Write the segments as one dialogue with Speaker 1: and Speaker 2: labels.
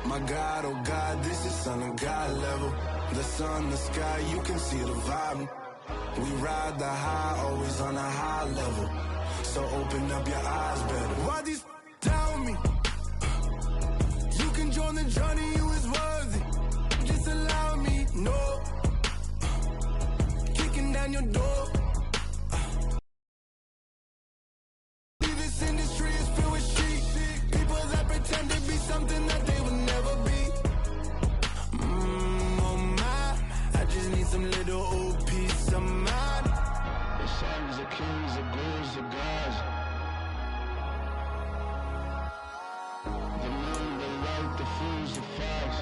Speaker 1: My God, oh God, this is Son of God level. The sun, the sky, you can see the vibe. We ride the high, always on a high level. So open up your eyes better. Why these tell me? You can join the journey, you is worthy. Just allow me, no. Kicking down your door. This industry is filled with sheep. People that pretend to be something that they will never be. Oh my, I just need some little old peace of mind. The sons of kings, the gurus, the gods. The moon, the light, the fools, the facts.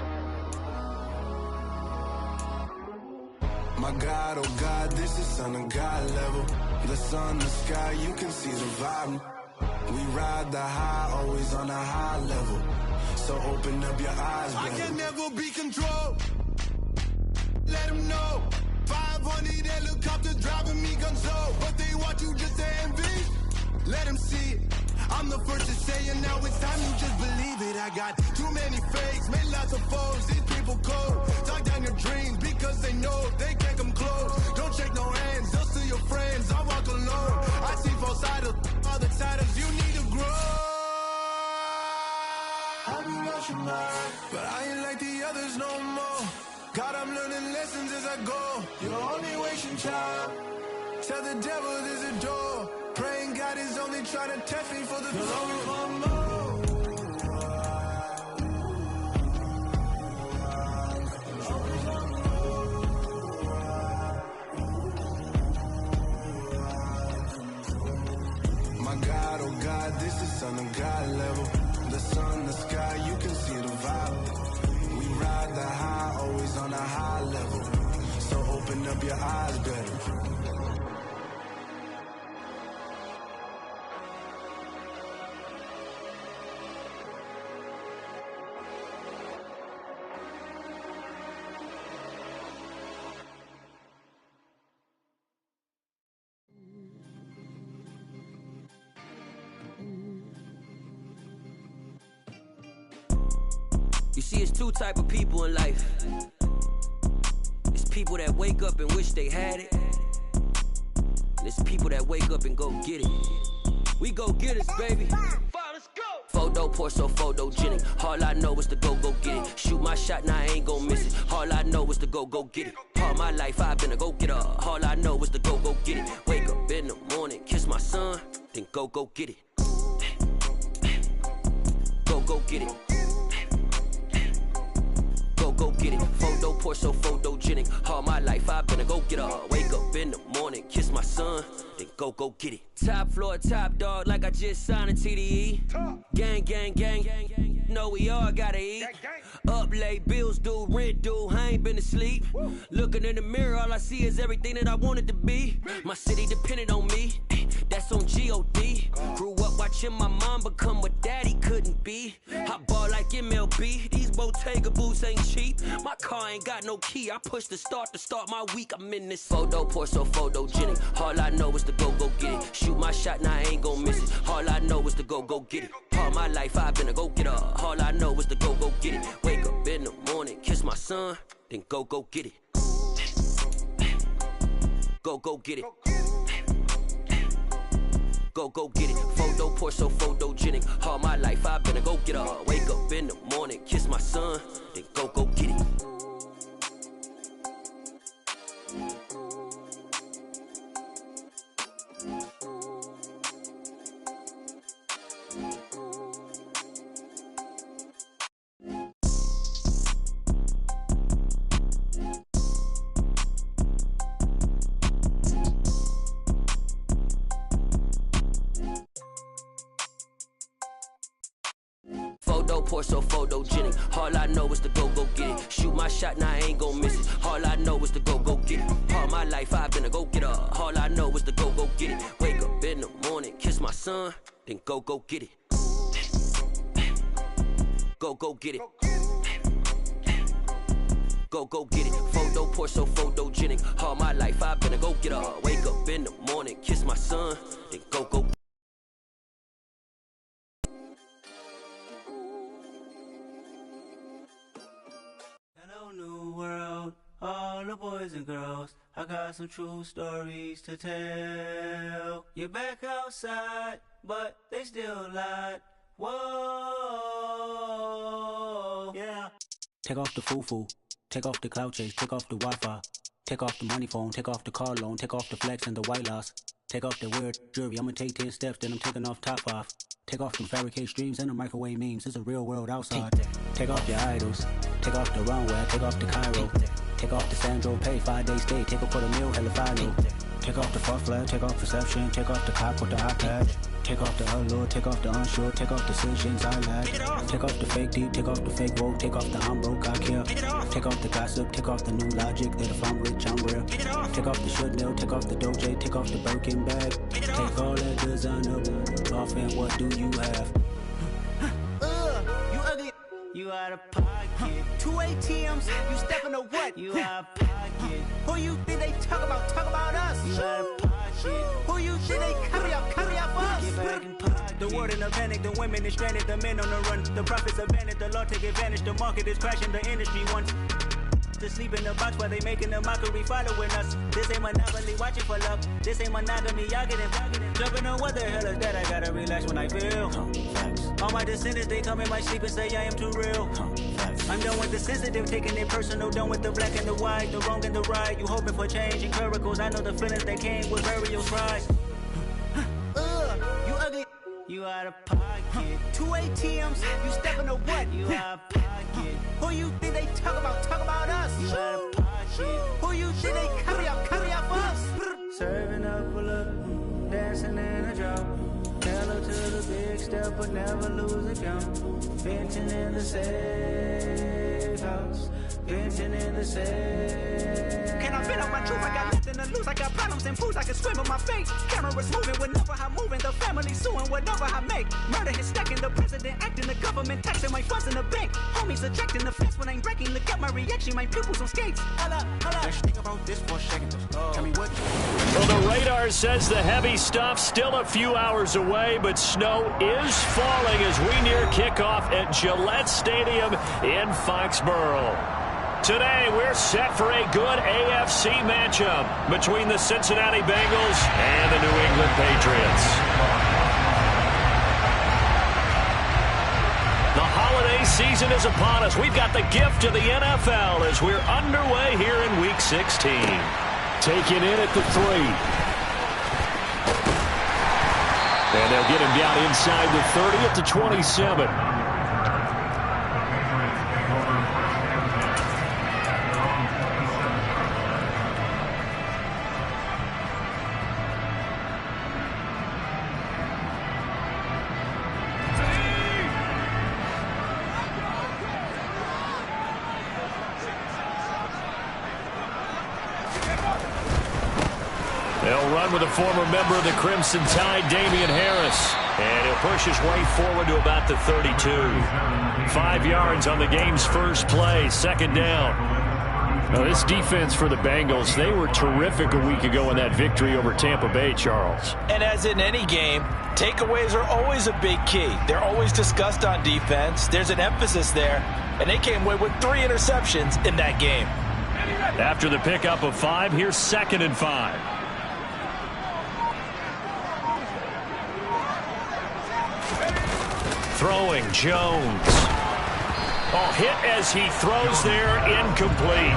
Speaker 1: My God, oh God, this is Son of God level. The sun, the sky, you can see the vibe. We ride the high, always on a high level. So open up your eyes, baby. I can never be controlled. Let them know. 500 helicopters driving me gonzo. But they want you just to envy. Let them see it. I'm the first to say it, now it's time you just believe it. I got too many fakes, made lots of foes. These people cold. Talk down your dreams because they know they can't come close. Don't shake no hands, they'll steal your friends. I walk alone. I see both sides of other titles. You need to grow. I've been watching mine, but I ain't like the others no more. God, I'm learning lessons as I go. You're only wasting time. Tell the devil there's a door. Praying God is only trying to test me for the glory. My God, oh God, this is Son of God level. The sun, the sky, you can see the vibe. We ride the high, always on a high level. So open up your eyes better.
Speaker 2: You see, it's two type of people in life. It's people that wake up and wish they had it. And it's people that wake up and go get it. We go get it, baby. Let's go. Photo pour so photogenic. All I know is to go get it. Shoot my shot, now I ain't gon' miss it. All I know is to go get it. All my life I've been a go getter. All I know is to go get it. Wake up in the morning, kiss my son, then go get it. Go get it. Go get it. Photo pour so photogenic. All my life I've been a go getter. Wake up in the morning, kiss my son, then go get it. Top floor, top dog, like I just signed a TDE. Gang, gang, gang, gang, gang. Know we all gotta eat. Up late, bills due, rent due. I ain't been asleep. Looking in the mirror, all I see is everything that I wanted to be. My city depended on me. That's on G.O.D. Grew up watching my mom become what daddy couldn't be. I ball like MLB. These Bottega boots ain't cheap. My car ain't got no key. I push the start to start my week. I'm in this photo pour so photogenic. All I know is to go get it. Shoot my shot, now I ain't gon' miss it. All I know is to go get it. All my life I've been a go getter. All I know is to go get it. Wake up in the morning, kiss my son, then go get it. Go get it. Go get it. Photo pour so photogenic. All my life I've been a go getter. Wake up in the morning, kiss my son, then go get it. Photo pour so photogenic. All I know is to go get it. Shoot my shot, now I ain't gon' miss it. All I know is to go get it. All my life I've been a go getter. All I know is to go get it. Wake up in the morning, kiss my son, then go get it. Go get it. Go get it. Photo pour so photogenic. All my life I've been a go getter. Wake up in the morning, kiss my son, then go get it.
Speaker 3: boys and girls, I got some true stories to tell. You're back outside, but they still lied. Whoa, yeah.
Speaker 4: Take off the foo-foo, take off the cloud chase, take off the Wi-Fi, take off the money phone, take off the car loan, take off the flex and the white loss, take off the weird jewelry, I'ma take 10 steps, then I'm taking off top off. Take off them fabricate streams and the microwave memes, it's a real world outside. Take off your idols, take off the runway, take off the Cairo, take off the Sandro pay, 5-day stay, take off for the meal, hella final. Take off the fuck flag, take off perception, take off the cop with the iPad. Take off the allure, take off the unsure, take off decisions I lack. Take off the fake deep, take off the fake woke, take off the I'm broke, I care. Take off the gossip, take off the new logic that if I'm rich, I'm real. Take off the Chanel, take off the Doja, take off the Birkin bag. Take all that designer off and what do you have?
Speaker 3: You ugly, you out of pocket. 2 ATMs, you stepping to what? You out of pocket. Who you think they talk about us? You out of pocket. Who you think they carry out for us? Get back in pocket. The world in a panic, the women is stranded, the men on the run. The profits abandoned, the law take advantage, the market is crashing, the industry wants to sleep in the box while they making a mockery following us. This ain't monopoly, watching for love. This ain't monogamy, y'all getting jumping on what the hell is that? I gotta relax when I feel. All my descendants, they come in my sleep and say I am too real. I'm done with the sensitive, taking it personal, done with the black and the white, the wrong and the right. You hoping for change and miracles, I know the feelings that came with burial cries. You ugly, you out of pocket. 2 ATMs, you stepping to what? You out of pocket. Who you think they talk about us? You out of pocket. Who you think they carry out for us? Serving up a look, dancing in a drop. Tell her to the big step, but never lose a count. Venting in the safe house. Venting in the safe. Can I vent on my truth? I got nothing to lose. I got problems and fools. I can swim on my face. Cameras moving whenever I'm moving. The family suing whatever I make. Murder is stacking. The president acting. The government taxing my funds in the bank. Homies ejecting the fence when I'm breaking. Look at my reaction. My pupils on skates. Holla.
Speaker 5: Let's think about this for a second. Tell me what.
Speaker 6: Well, the radar says the heavy stuff's still a few hours away, but snow is falling as we near kickoff at Gillette Stadium in Foxborough. Today, we're set for a good AFC matchup between the Cincinnati Bengals and the New England Patriots. The holiday season is upon us. We've got the gift of the NFL as we're underway here in Week 16. Taking in at the 3. And they'll get him down inside the 30 at the 27. They'll run with a former member of the Crimson Tide, Damian Harris. And he'll push his way forward to about the 32. 5 yards on the game's first play, second down. Now, this defense for the Bengals, they were terrific a week ago in that victory over Tampa Bay, Charles.
Speaker 7: And as in any game, takeaways are always a big key. They're always discussed on defense. There's an emphasis there, and they came away with 3 interceptions in that game.
Speaker 6: After the pickup of 5, here's 2nd and 5. Throwing Jones. Oh, hit as he throws there, incomplete.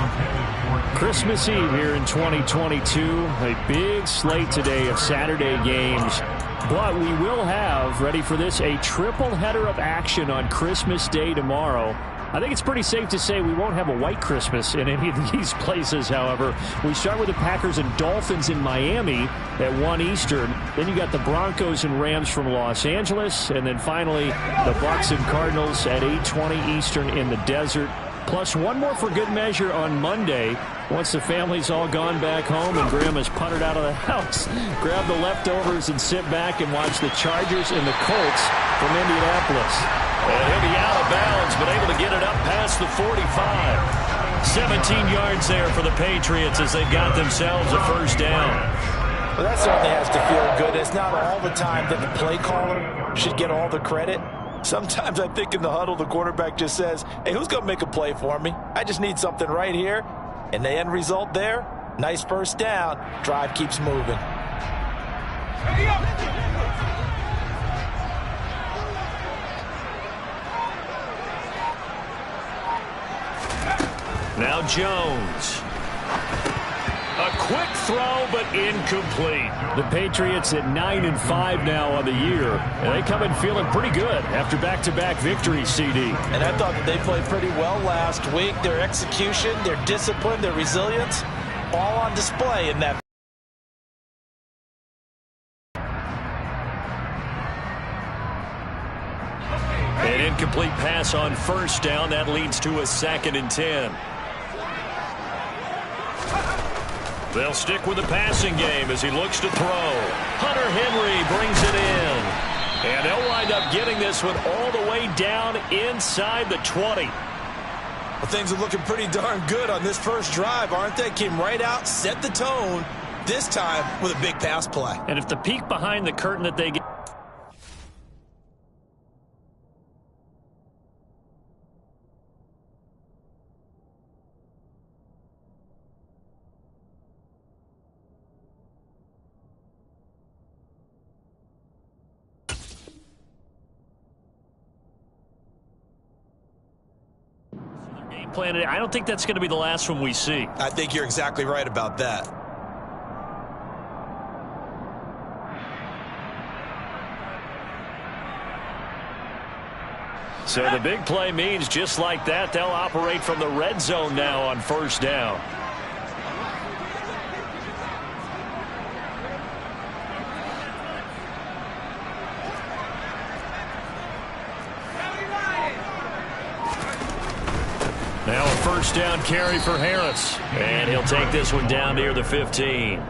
Speaker 6: Christmas Eve here in 2022. A big slate today of Saturday games. But we will have, ready for this, a triple header of action on Christmas Day tomorrow. I think it's pretty safe to say we won't have a white Christmas in any of these places, however. We start with the Packers and Dolphins in Miami at 1 Eastern. Then you got the Broncos and Rams from Los Angeles. And then finally, the Bucs and Cardinals at 8:20 Eastern in the desert. Plus one more for good measure on Monday. Once the family's all gone back home and Grandma's puttered out of the house, grab the leftovers and sit back and watch the Chargers and the Colts from Indianapolis. And he'll be out of bounds, but able to get it up past the 45. 17 yards there for the Patriots as they got themselves a first down.
Speaker 7: Well, that certainly has to feel good. It's not all the time that the play caller should get all the credit. Sometimes I think in the huddle, the quarterback just says, hey, who's going to make a play for me? I just need something right here. And the end result there, nice first down. Drive keeps moving.
Speaker 6: Now Jones. A quick throw, but incomplete. The Patriots at 9-5 now on the year. And they come in feeling pretty good after back-to-back victories, CD.
Speaker 7: And I thought that they played pretty well last week. Their execution, their discipline, their resilience, all on display in that.
Speaker 6: An incomplete pass on first down. That leads to a 2nd and 10. They'll stick with the passing game as he looks to throw. Hunter Henry brings it in. And they'll wind up getting this one all the way down inside the 20.
Speaker 7: Well, things are looking pretty darn good on this first drive, aren't they? Came right out, set the tone, this time with a big pass play.
Speaker 6: And if the peek behind the curtain that they get. Plan. I don't think that's going to be the last one we see.
Speaker 7: I think you're exactly right about that.
Speaker 6: So the big play means just like that, they'll operate from the red zone now on first down. Now a first down carry for Harris. And he'll take this one down near the 15.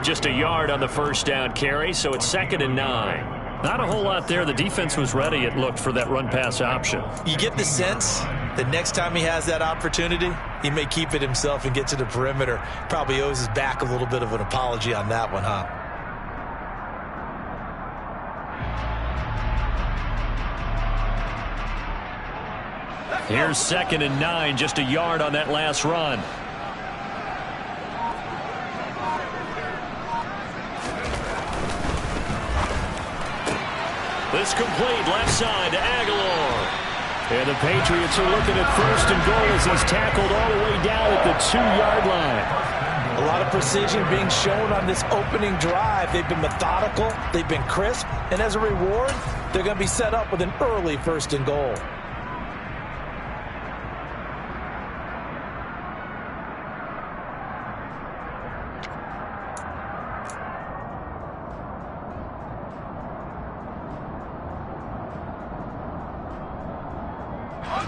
Speaker 6: Just a yard on the first down carry, so it's 2nd and 9. Not a whole lot there. The defense was ready, it looked, for that run-pass option.
Speaker 7: You get the sense that next time he has that opportunity, he may keep it himself and get to the perimeter. Probably owes his back a little bit of an apology on that one, huh?
Speaker 6: Here's 2nd and 9, just a yard on that last run. This complete left side to Aguilar. And the Patriots are looking at 1st and goal as he's tackled all the way down at the 2-yard line.
Speaker 7: A lot of precision being shown on this opening drive. They've been methodical, they've been crisp, and as a reward, they're going to be set up with an early 1st and goal.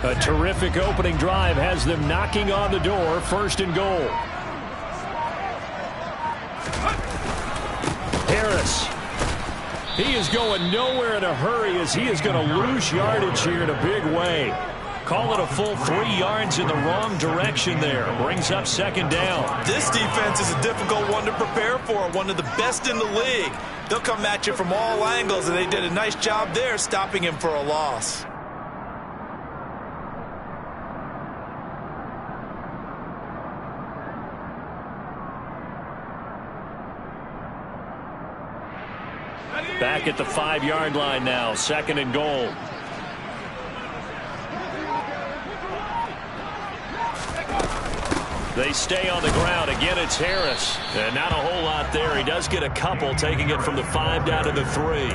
Speaker 6: A terrific opening drive has them knocking on the door. 1st and goal. Harris. He is going nowhere in a hurry as he is going to lose yardage here in a big way. Call it a full 3 yards in the wrong direction there. Brings up 2nd down.
Speaker 7: This defense is a difficult one to prepare for. One of the best in the league. They'll come at you from all angles, and they did a nice job there stopping him for a loss.
Speaker 6: Back at the 5-yard line now, 2nd and goal. They stay on the ground. Again, it's Harris. And not a whole lot there. He does get a couple, taking it from the 5 down to the 3.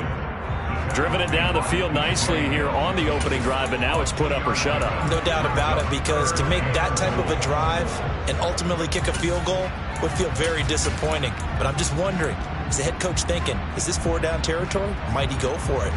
Speaker 6: Driven it down the field nicely here on the opening drive, but now it's put up or shut up.
Speaker 7: No doubt about it, because to make that type of a drive and ultimately kick a field goal would feel very disappointing. But I'm just wondering, is the head coach thinking, is this 4-down territory? Might he go for it?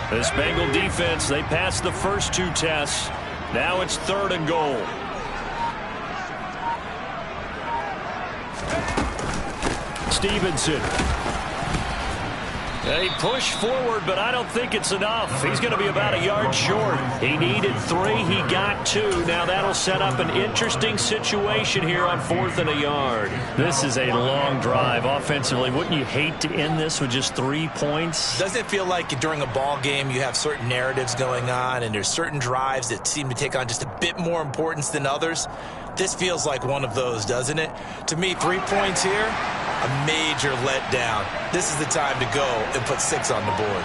Speaker 6: This Bengal defense, they passed the first 2 tests. Now it's 3rd and goal. Stevenson. He pushed forward, but I don't think it's enough. He's going to be about a yard short. He needed 3. He got 2. Now that'll set up an interesting situation here on 4th and a yard. This is a long drive offensively. Wouldn't you hate to end this with just 3 points?
Speaker 7: Doesn't it feel like during a ball game you have certain narratives going on and there's certain drives that seem to take on just a bit more importance than others? This feels like one of those, doesn't it? To me, 3 points here, a major letdown. This is the time to go and put 6 on the board.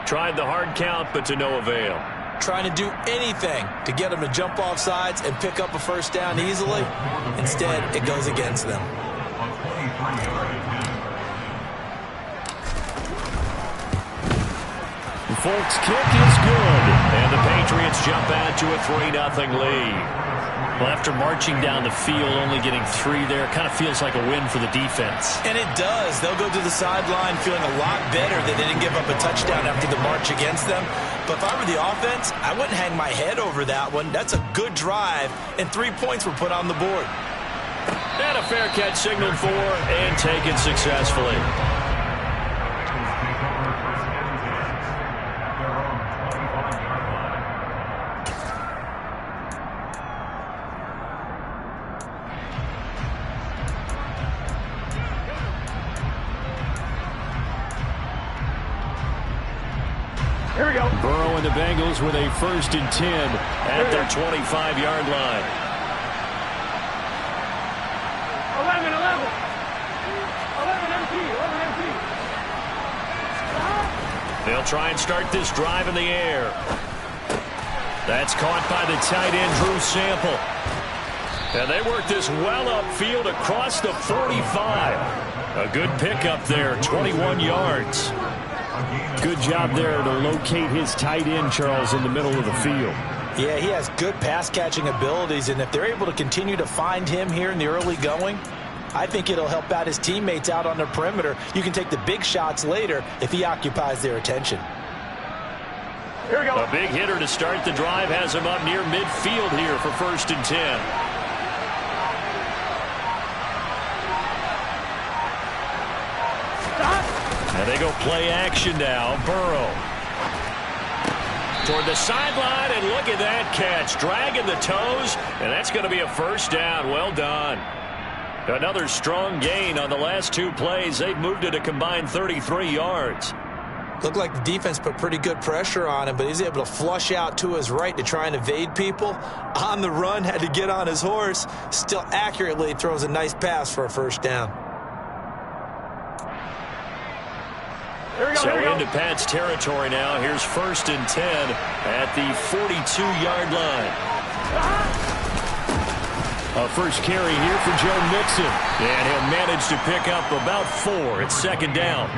Speaker 6: Tried the hard count, but to no avail.
Speaker 7: Trying to do anything to get them to jump off sides and pick up a first down easily. Instead, it goes against them.
Speaker 6: Folks' kick is good, and the Patriots jump out to a 3-0 lead. Well, after marching down the field, only getting 3 there, kind of feels like a win for the defense.
Speaker 7: And it does. They'll go to the sideline feeling a lot better that they didn't give up a touchdown after the march against them. But if I were the offense, I wouldn't hang my head over that one. That's a good drive, and 3 points were put on the board.
Speaker 6: And a fair catch signaled for and taken successfully.
Speaker 8: Here we go.
Speaker 6: Burrow and the Bengals with a 1st and 10 at their 25-yard line.
Speaker 8: 11 empty.
Speaker 6: They'll try and start this drive in the air. That's caught by the tight end, Drew Sample. And they work this well upfield across the 45. A good pickup there, 21 yards. Good job there to locate his tight end, Charles, in the middle of the field.
Speaker 7: Yeah, he has good pass-catching abilities, and if they're able to continue to find him here in the early going, I think it'll help out his teammates out on the perimeter. You can take the big shots later if he occupies their attention.
Speaker 8: Here we go.
Speaker 6: A big hitter to start the drive has him up near midfield here for 1st and 10. And they go play action now. Burrow toward the sideline, and look at that catch. Dragging the toes, and that's going to be a 1st down. Well done. Another strong gain on the last 2 plays. They've moved it a combined 33 yards.
Speaker 7: Looked like the defense put pretty good pressure on him, but he's able to flush out to his right to try and evade people. On the run, had to get on his horse. Still accurately throws a nice pass for a 1st down.
Speaker 6: So into Pat's territory now. Here's 1st and 10 at the 42-yard line. A first carry here for Joe Mixon. And he'll manage to pick up about 4. It's 2nd down.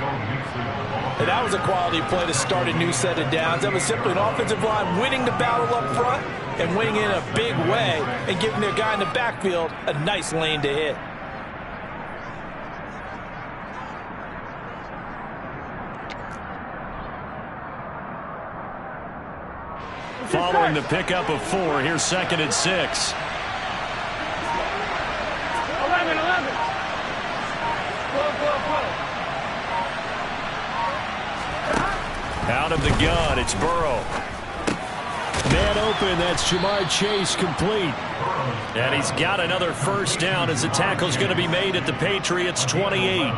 Speaker 7: And that was a quality play to start a new set of downs. That was simply an offensive line winning the battle up front and winning in a big way and giving their guy in the backfield a nice lane to hit.
Speaker 6: Following the pickup of 4, here's 2nd and 6.
Speaker 8: 11.
Speaker 6: Out of the gun, it's Burrow. Man open, that's Jamar Chase complete. And he's got another 1st down as the tackle's going to be made at the Patriots' 28.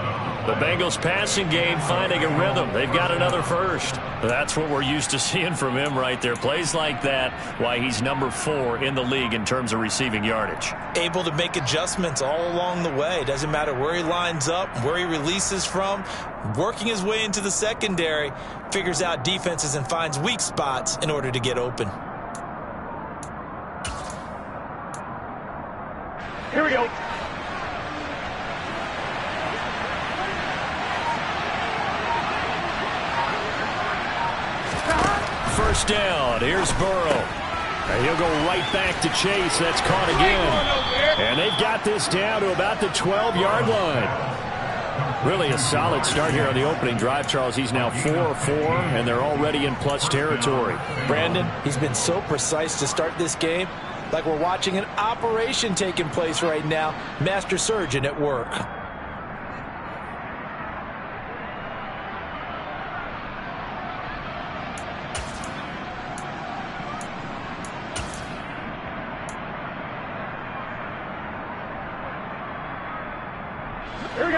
Speaker 6: The Bengals passing game finding a rhythm. They've got another 1st. That's what we're used to seeing from him right there. Plays like that, why he's number 4 in the league in terms of receiving yardage.
Speaker 7: Able to make adjustments all along the way. Doesn't matter where he lines up, where he releases from. Working his way into the secondary, figures out defenses and finds weak spots in order to get open.
Speaker 8: Here we go.
Speaker 6: First down. Here's Burrow. And he'll go right back to Chase. That's caught again. And they've got this down to about the 12-yard line. Really a solid start here on the opening drive, Charles. He's now 4-4, and they're already in plus territory.
Speaker 7: Brandon, he's been so precise to start this game, like we're watching an operation taking place right now. Master surgeon at work.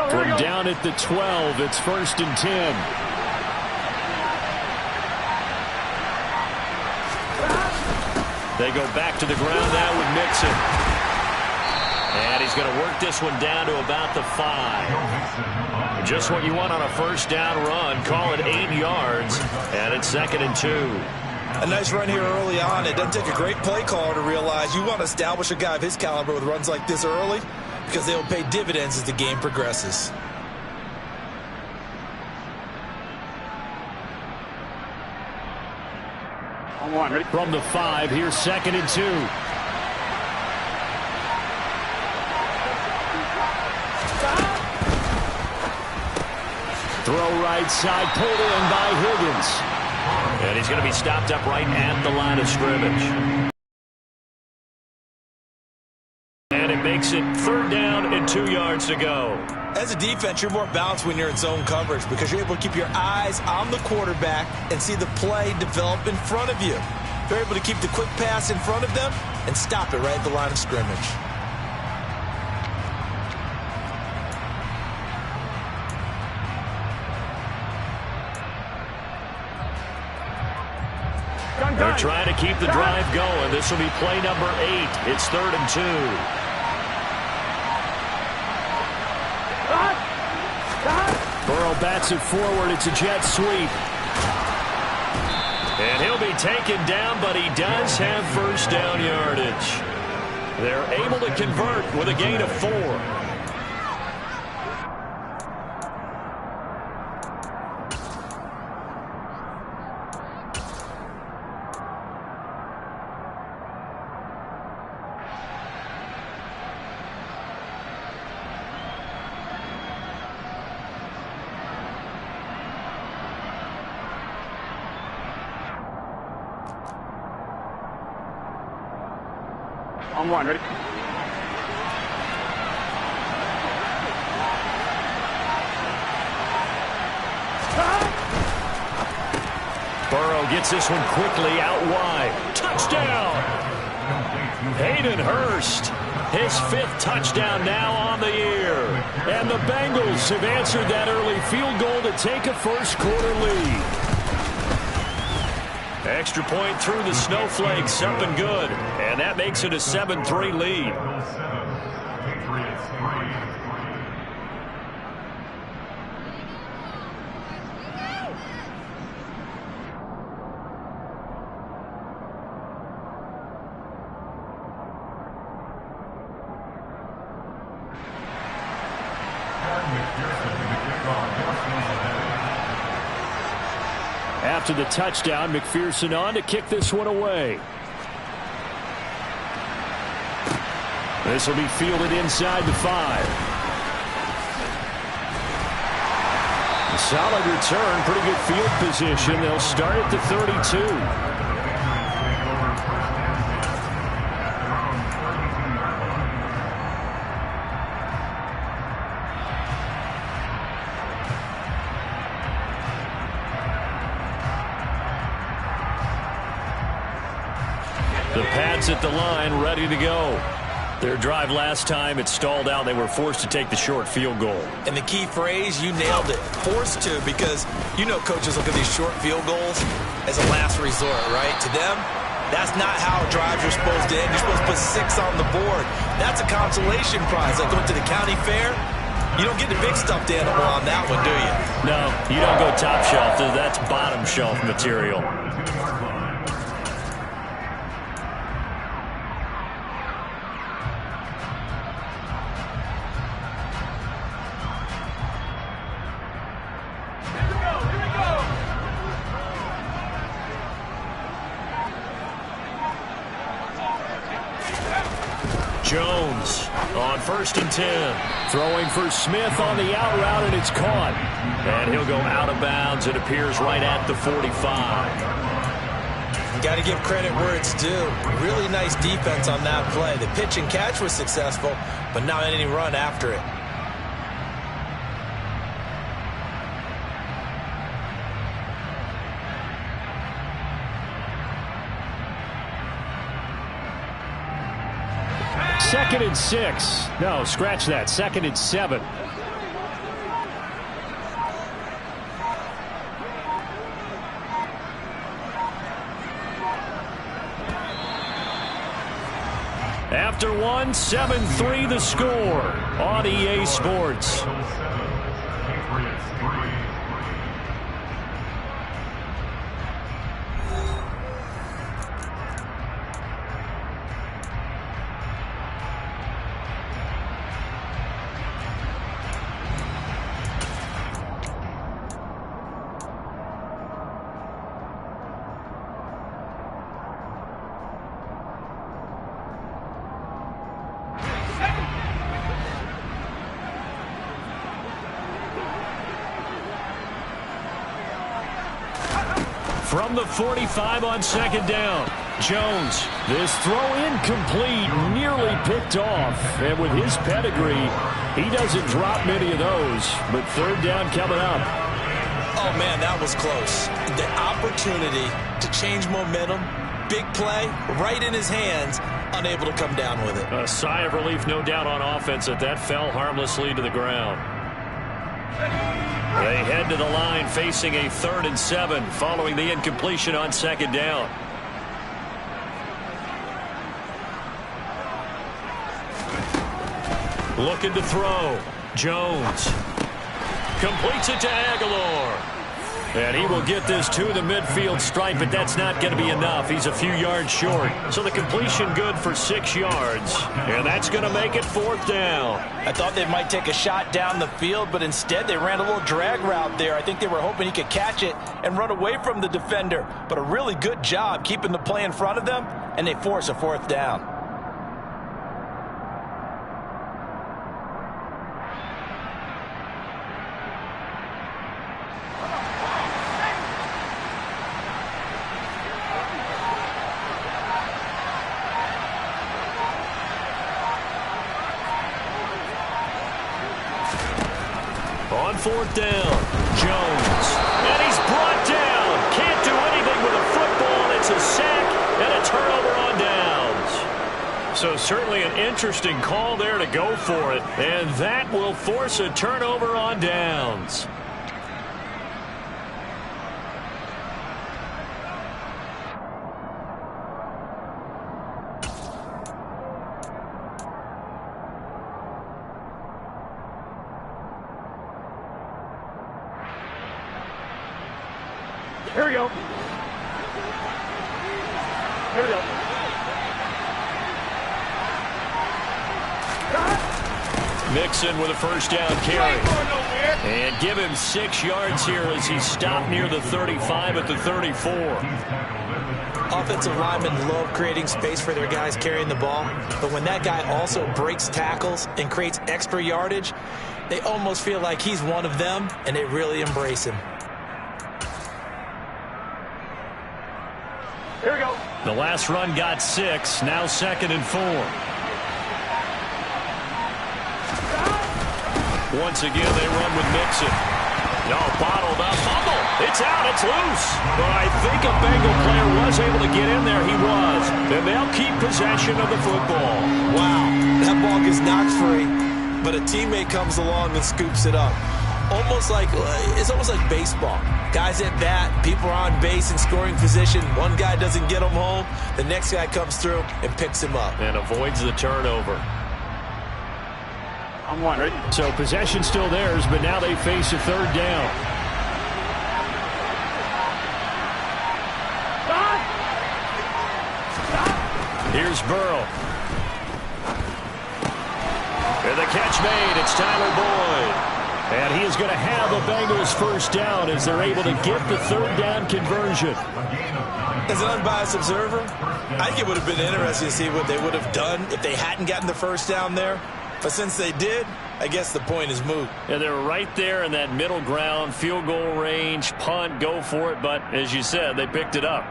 Speaker 6: From down at the 12, it's 1st and 10. They go back to the ground now with Mixon. And he's going to work this one down to about the 5. Just what you want on a first down run. Call it 8 yards. And it's 2nd and 2.
Speaker 7: A nice run here early on. It doesn't take a great play caller to realize you want to establish a guy of his caliber with runs like this early, because they will pay dividends as the game progresses.
Speaker 6: From the 5, here's 2nd and 2. Throw right side, pulled in by Higgins. And he's going to be stopped up right at the line of scrimmage. And it makes it 3rd down and 2 yards to go.
Speaker 7: As a defense, you're more balanced when you're in zone coverage because you're able to keep your eyes on the quarterback and see the play develop in front of you. You're able to keep the quick pass in front of them and stop it right at the line of scrimmage.
Speaker 6: They're trying to keep the drive going. This will be play number 8. It's 3rd and 2. Burrow bats it forward. It's a jet sweep. And he'll be taken down, but he does have first down yardage. They're able to convert with a gain of 4.
Speaker 8: On 1, ready?
Speaker 6: Burrow gets this one quickly out wide. Touchdown! Hayden Hurst, his 5th touchdown now on the year. And the Bengals have answered that early field goal to take a first quarter lead. Extra point through the snowflakes, up and good. And that makes it a 7-3 lead. After the touchdown, McPherson on to kick this one away. This will be fielded inside the 5. A solid return, pretty good field position. They'll start at the 32. The Pats at the line, ready to go. Their drive last time, it stalled out. They were forced to take the short field goal.
Speaker 7: And the key phrase, you nailed it. Forced to, because you know coaches look at these short field goals as a last resort, right? To them, that's not how drives are supposed to end. You're supposed to put 6 on the board. That's a consolation prize. Like going to the county fair, you don't get the big stuffed animal on that one, do you?
Speaker 6: No, you don't go top shelf. That's bottom shelf material. Jones on 1st and 10. Throwing for Smith on the out route, and it's caught. And he'll go out of bounds. It appears right at the 45.
Speaker 7: Got to give credit where it's due. Really nice defense on that play. The pitch and catch was successful, but not any run after it.
Speaker 6: Second and 6. No, scratch that. 2nd and 7. After 1, 7-3 the score on EA Sports. From the 45 on 2nd down, Jones. This throw incomplete, nearly picked off. And with his pedigree, he doesn't drop many of those. But 3rd down coming up.
Speaker 7: Oh, man, that was close. The opportunity to change momentum, big play, right in his hands, unable to come down with it.
Speaker 6: A sigh of relief, no doubt, on offense that fell harmlessly to the ground. They head to the line facing a 3rd and 7 following the incompletion on 2nd down. Looking to throw. Jones completes it to Aguilar. And he will get this to the midfield stripe, but that's not going to be enough. He's a few yards short. So the completion good for 6 yards. And that's going to make it 4th down.
Speaker 7: I thought they might take a shot down the field, but instead they ran a little drag route there. I think they were hoping he could catch it and run away from the defender. But a really good job keeping the play in front of them, and they force a 4th down.
Speaker 6: On 4th down, Jones. And he's brought down. Can't do anything with a football. It's a sack and a turnover on downs. So certainly an interesting call there to go for it. And that will force a turnover on downs.
Speaker 8: Here we go. Here we go.
Speaker 6: Mixon with a 1st down carry. And give him 6 yards here as he stopped near the 35 at the 34.
Speaker 7: Offensive linemen love creating space for their guys carrying the ball, but when that guy also breaks tackles and creates extra yardage, they almost feel like he's one of them, and they really embrace him.
Speaker 8: Here we go.
Speaker 6: The last run got 6, now 2nd and 4. Once again, they run with Mixon. No, bottled up, fumble. It's out, it's loose. But I think a Bengal player was able to get in there. He was. And they'll keep possession of the football.
Speaker 7: Wow, that ball gets knocked free, but a teammate comes along and scoops it up. It's almost like baseball. Guys at bat, people are on base in scoring position. One guy doesn't get him home. The next guy comes through and picks him up.
Speaker 6: And avoids the turnover.
Speaker 8: I'm one, ready?
Speaker 6: So possession still theirs, but now they face a 3rd down. Here's Burrow. And the catch made. It's Tyler Boyd. And he is going to have a Bengals first down as they're able to get the third down conversion.
Speaker 7: As an unbiased observer, I think it would have been interesting to see what they would have done if they hadn't gotten the first down there. But since they did, I guess the point is moot.
Speaker 6: Yeah, they're right there in that middle ground, field goal range, punt, go for it. But as you said, they picked it up.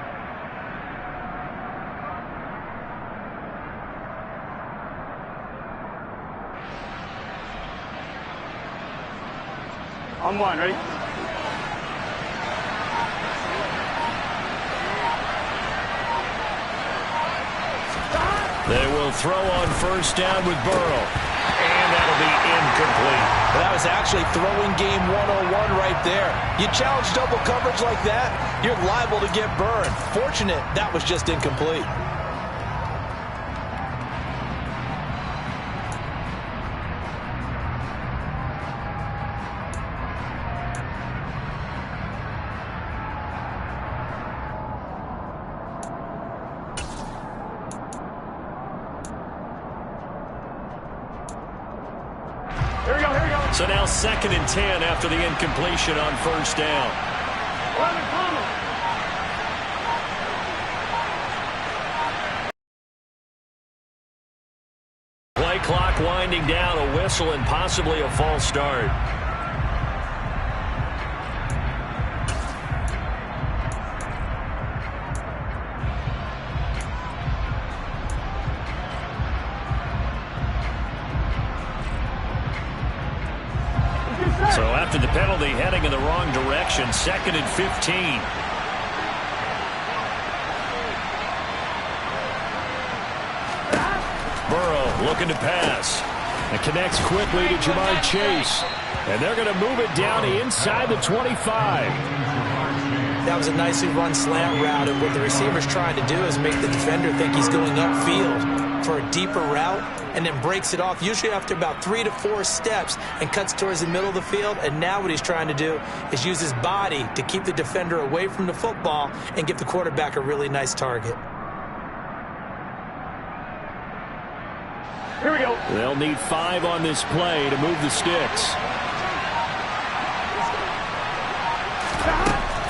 Speaker 8: On one, ready?
Speaker 6: They will throw on first down with Burrow. And that'll be incomplete.
Speaker 7: Well, that was actually throwing game 101 right there. You challenge double coverage like that, you're liable to get burned. Fortunate that was just incomplete.
Speaker 6: So now 2nd and 10 after the incompletion on first down. Play clock winding down, a whistle and possibly a false start. So after the penalty, heading in the wrong direction, 2nd and 15. Burrow looking to pass. And connects quickly to Jamar Chase. And they're going to move it down inside the 25.
Speaker 7: That was a nicely run slant route, and what the receiver's trying to do is make the defender think he's going upfield for a deeper route, and then breaks it off, usually after about 3 to 4 steps, and cuts towards the middle of the field. And now what he's trying to do is use his body to keep the defender away from the football and give the quarterback a really nice target.
Speaker 8: Here we go.
Speaker 6: They'll need 5 on this play to move the sticks.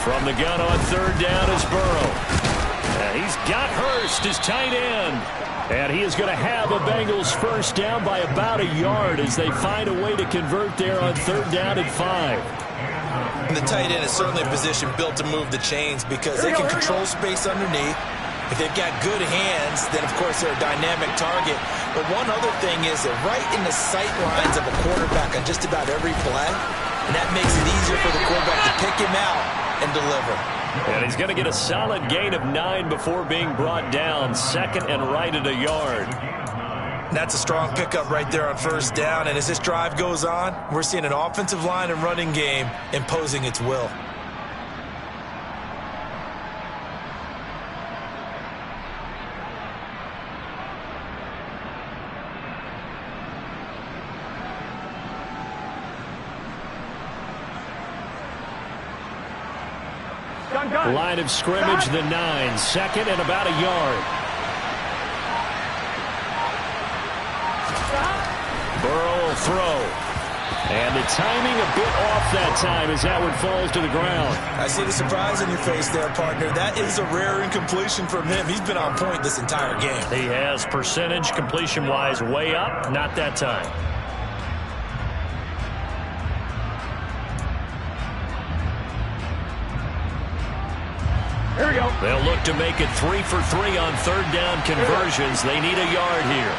Speaker 6: From the gun on third down is Burrow. And he's got Hurst, his tight end. And he is going to have a Bengals first down by about a yard as they find a way to convert there on third down and 5.
Speaker 7: And the tight end is certainly a position built to move the chains because they can control space underneath. If they've got good hands, then, of course, they're a dynamic target. But one other thing is that right in the sight lines of a quarterback on just about every play, and that makes it easier for the quarterback to pick him out and deliver.
Speaker 6: And he's going to get a solid gain of 9 before being brought down. 2nd and right at a yard.
Speaker 7: That's a strong pickup right there on first down. And as this drive goes on, we're seeing an offensive line and running game imposing its will.
Speaker 6: Line of scrimmage, the 9. 2nd and about a yard. Burrow will throw. And the timing a bit off that time as that one falls to the ground.
Speaker 7: I see the surprise in your face there, partner. That is a rare incompletion from him. He's been on point this entire game.
Speaker 6: He has percentage completion-wise way up. Not that time.
Speaker 8: Here we go.
Speaker 6: They'll look to make it 3 for 3 on third down conversions. They need a yard here.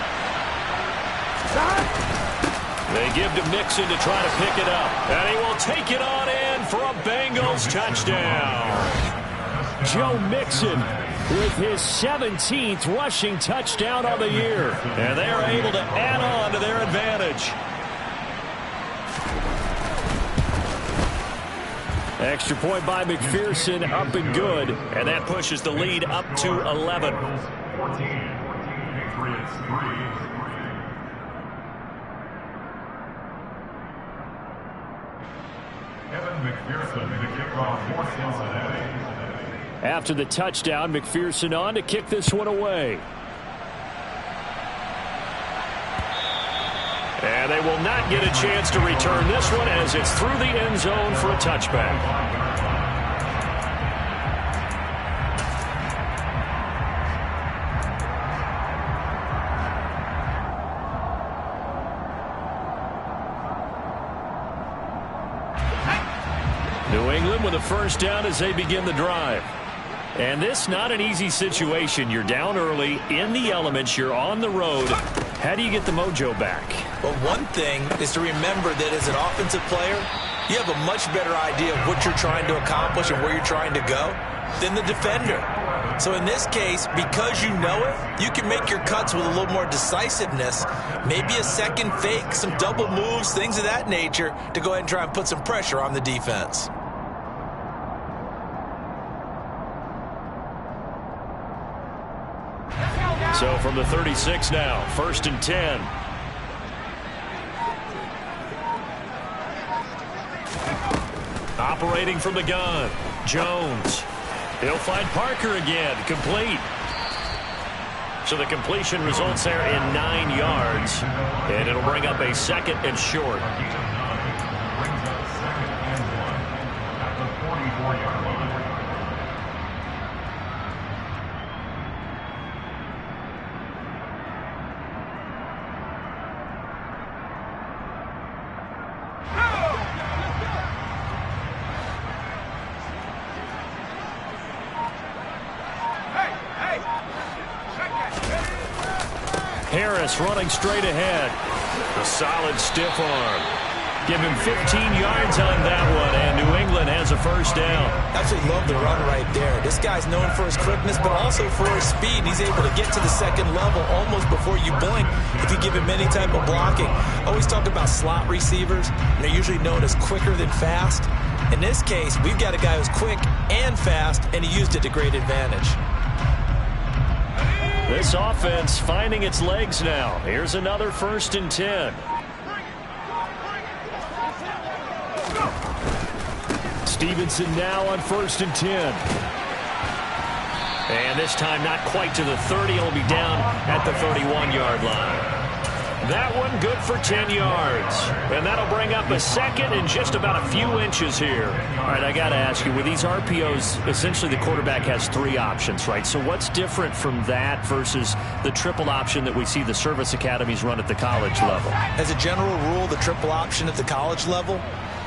Speaker 6: They give to Mixon to try to pick it up. And he will take it on in for a Bengals touchdown. Joe Mixon with his 17th rushing touchdown on the year. And they are able to add on to their advantage. Extra point by McPherson, up and good. And that pushes the lead up to 11. After the touchdown, McPherson on to kick this one away. And they will not get a chance to return this one as it's through the end zone for a touchback. New England with a first down as they begin the drive. And this not an easy situation. You're down early, in the elements, you're on the road. How do you get the mojo back?
Speaker 7: Well, one thing is to remember that as an offensive player, you have a much better idea of what you're trying to accomplish and where you're trying to go than the defender. So in this case, because you know it, you can make your cuts with a little more decisiveness, maybe a second fake, some double moves, things of that nature, to go ahead and try and put some pressure on the defense.
Speaker 6: So from the 36 now, 1st and 10. Operating from the gun, Jones. He'll find Parker again, complete. So the completion results there in 9 yards, and it'll bring up a 2nd and short. Harris running straight ahead. A solid stiff arm. Give him 15 yards on that one, and New England has a first down.
Speaker 7: Absolutely love the run right there. This guy's known for his quickness, but also for his speed. He's able to get to the second level almost before you blink if you give him any type of blocking. Always talk about slot receivers, and they're usually known as quicker than fast. In this case, we've got a guy who's quick and fast, and he used it to great advantage.
Speaker 6: This offense finding its legs now. Here's another 1st and 10. Stevenson now on 1st and 10. And this time not quite to the 30. He'll be down at the 31-yard line. That one good for 10 yards. And that'll bring up a 2nd and just about a few inches here. All right, I got to ask you, with these RPOs, essentially the quarterback has 3 options, right? So what's different from that versus the triple option that we see the service academies run at the college level?
Speaker 7: As a general rule, the triple option at the college level,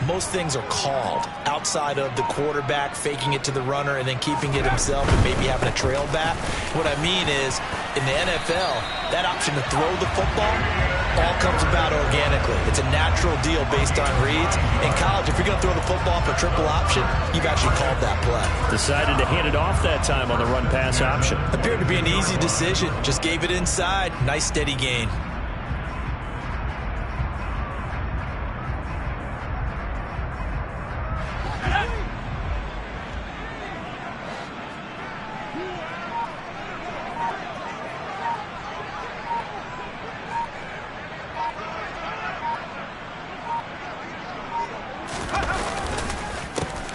Speaker 7: most things are called outside of the quarterback faking it to the runner and then keeping it himself and maybe having a trail back. What I mean is, in the NFL, that option to throw the football all comes about organically. It's a natural deal based on reads. In college, if you're going to throw the football for triple option, you've actually called that play.
Speaker 6: Decided to hand it off that time on the run-pass option.
Speaker 7: Appeared to be an easy decision. Just gave it inside. Nice steady gain.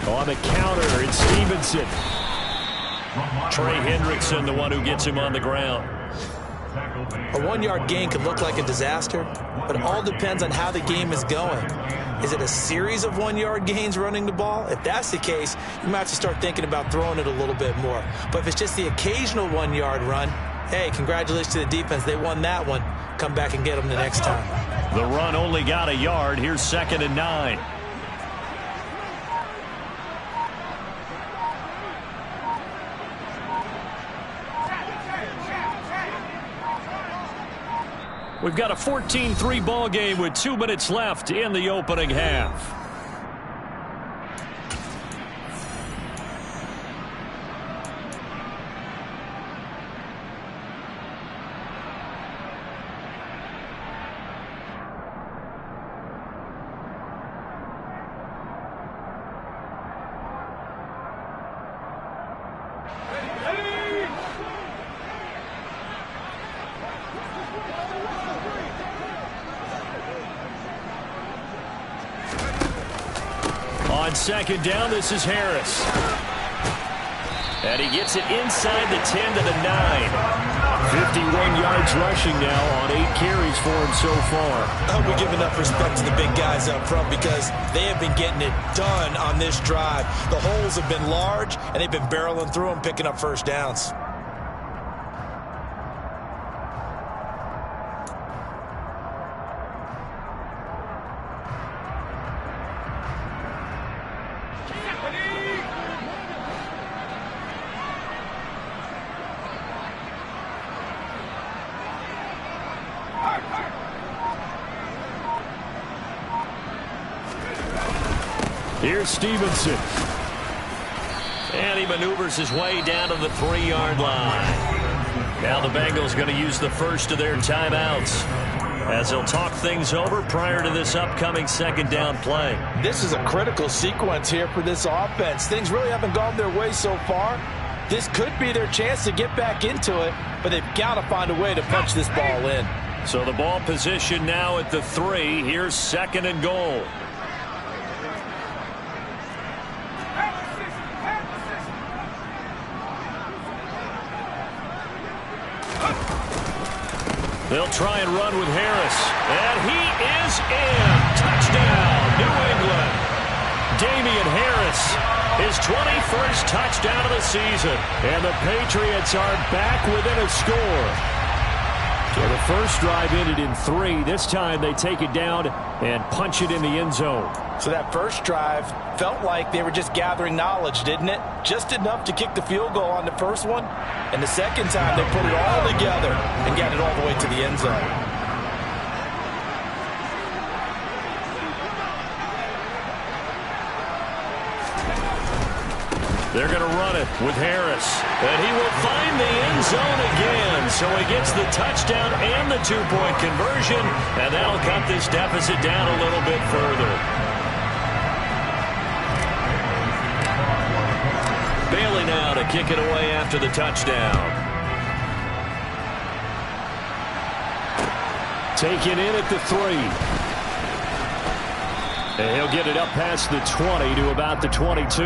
Speaker 6: On the counter, it's Stevenson. Trey Hendrickson, the one who gets him on the ground.
Speaker 7: A 1-yard gain could look like a disaster, but it all depends on how the game is going. Is it a series of 1-yard gains running the ball? If that's the case, you might have to start thinking about throwing it a little bit more. But if it's just the occasional 1-yard run, hey, congratulations to the defense. They won that one. Come back and get them the next time.
Speaker 6: The run only got a yard. Here's 2nd and 9. We've got a 14-3 ball game with 2 minutes left in the opening half. On 2nd down, this is Harris. And he gets it inside the 10 to the 9. 51 yards rushing now on 8 carries for him so far.
Speaker 7: I hope we give enough respect to the big guys up front because they have been getting it done on this drive. The holes have been large, and they've been barreling through them, picking up first downs.
Speaker 6: Here's Stevenson.
Speaker 2: And he maneuvers his way down to the 3-yard line. Now the Bengals going to use the first of their timeouts as they'll talk things over prior to this upcoming second down play.
Speaker 7: This is a critical sequence here for this offense. Things really haven't gone their way so far. This could be their chance to get back into it, but they've got to find a way to punch this ball in.
Speaker 6: So the ball position now at the 3. Here's 2nd and goal. They'll try and run with Harris. And he is in. Touchdown, New England. Damian Harris, his 21st touchdown of the season. And the Patriots are back within a score. So the first drive ended in 3. This time they take it down and punch it in the end zone.
Speaker 7: So that first drive felt like they were just gathering knowledge, didn't it? Just enough to kick the field goal on the first one. And the second time they put it all together and got it all the way to the end zone.
Speaker 6: They're going to run it with Harris. And he will find the end zone again. So he gets the touchdown and the 2-point conversion. And that'll cut this deficit down a little bit further. Bailey now to kick it away after the touchdown. Taken in at the 3. And he'll get it up past the 20 to about the 22.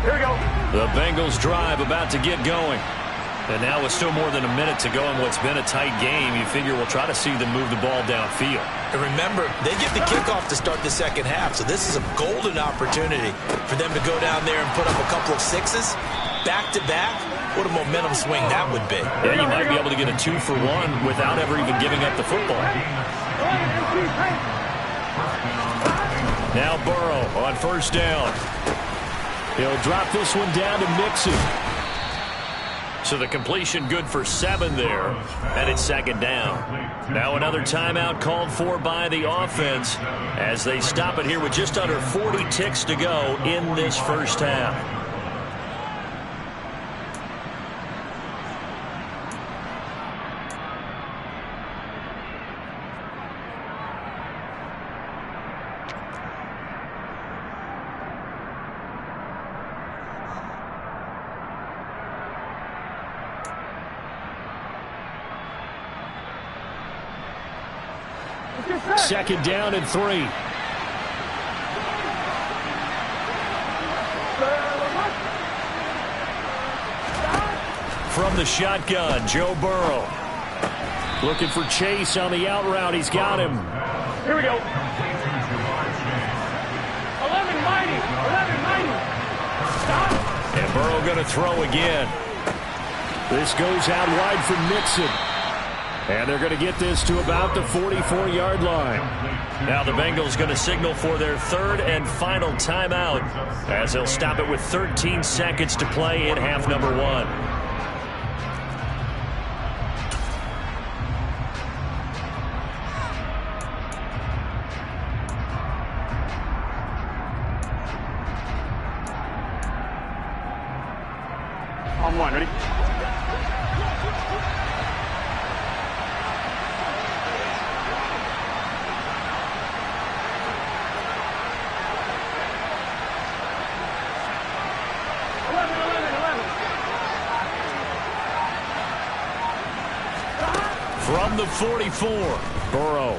Speaker 8: Here we go.
Speaker 6: The Bengals drive about to get going. And now with still more than a minute to go in what's been a tight game, you figure we'll try to see them move the ball downfield.
Speaker 7: And remember, they get the kickoff to start the second half, so this is a golden opportunity for them to go down there and put up a couple of 6s back-to-back. What a momentum swing that would be.
Speaker 6: Yeah, you might be able to get a 2-for-1 without ever even giving up the football. Now Burrow on first down. He'll drop this one down to Mixon. So the completion good for 7 there, and it's second down. Now another timeout called for by the offense as they stop it here with just under 40 ticks to go in this first half. Second down and 3. From the shotgun, Joe Burrow. Looking for Chase on the out route. He's got him.
Speaker 8: Here we go. 11 mighty. 11 mighty. Stop.
Speaker 6: And Burrow going to throw again. This goes out wide for Mixon. And they're going to get this to about the 44-yard line. Now the Bengals going to signal for their third and final timeout as they'll stop it with 13 seconds to play in half number 1.
Speaker 8: On 1, ready?
Speaker 6: From the 44, Burrow.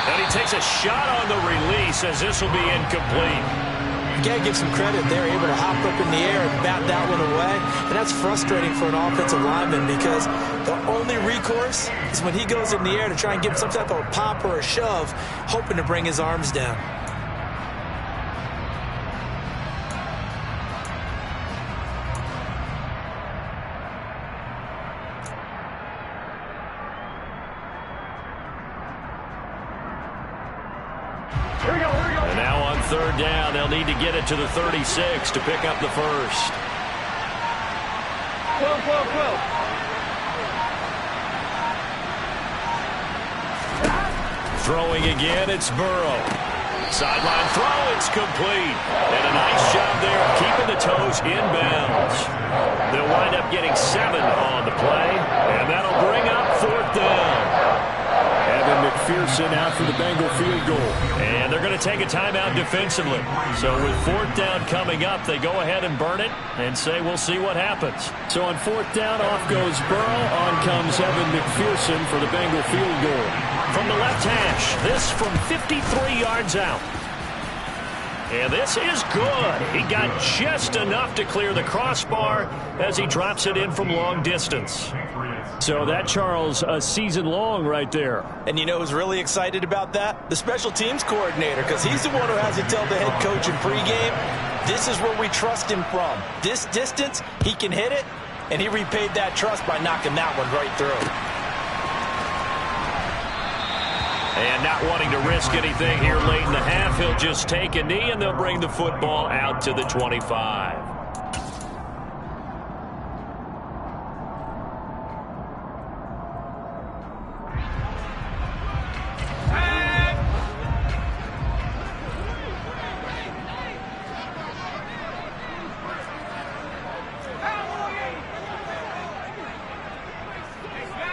Speaker 6: And he takes a shot on the release as this will be incomplete.
Speaker 7: You got to give some credit. They're able to hop up in the air and bat that one away. And that's frustrating for an offensive lineman because the only recourse is when he goes in the air to try and give some type of a pop or a shove, hoping to bring his arms down.
Speaker 6: And now on third down, they'll need to get it to the 36 to pick up the first.
Speaker 8: 12.
Speaker 6: Throwing again, it's Burrow. Sideline throw, it's complete. And a nice job there of keeping the toes in bounds. They'll wind up getting 7 on the play, and that'll bring up fourth down. Evan McPherson out for the Bengal field goal. And they're going to take a timeout defensively. So with fourth down coming up, they go ahead and burn it and say we'll see what happens. So on fourth down, off goes Burrow. On comes Evan McPherson for the Bengal field goal. From the left hash, this from 53 yards out. And this is good. He got just enough to clear the crossbar as he drops it in from long distance. So that, Charles, a season long right there.
Speaker 7: And you know who's really excited about that? The special teams coordinator, because he's the one who has to tell the head coach in pregame, this is where we trust him from. This distance, he can hit it, and he repaid that trust by knocking that one right through.
Speaker 6: And not wanting to risk anything here late in the half, he'll just take a knee, and they'll bring the football out to the 25.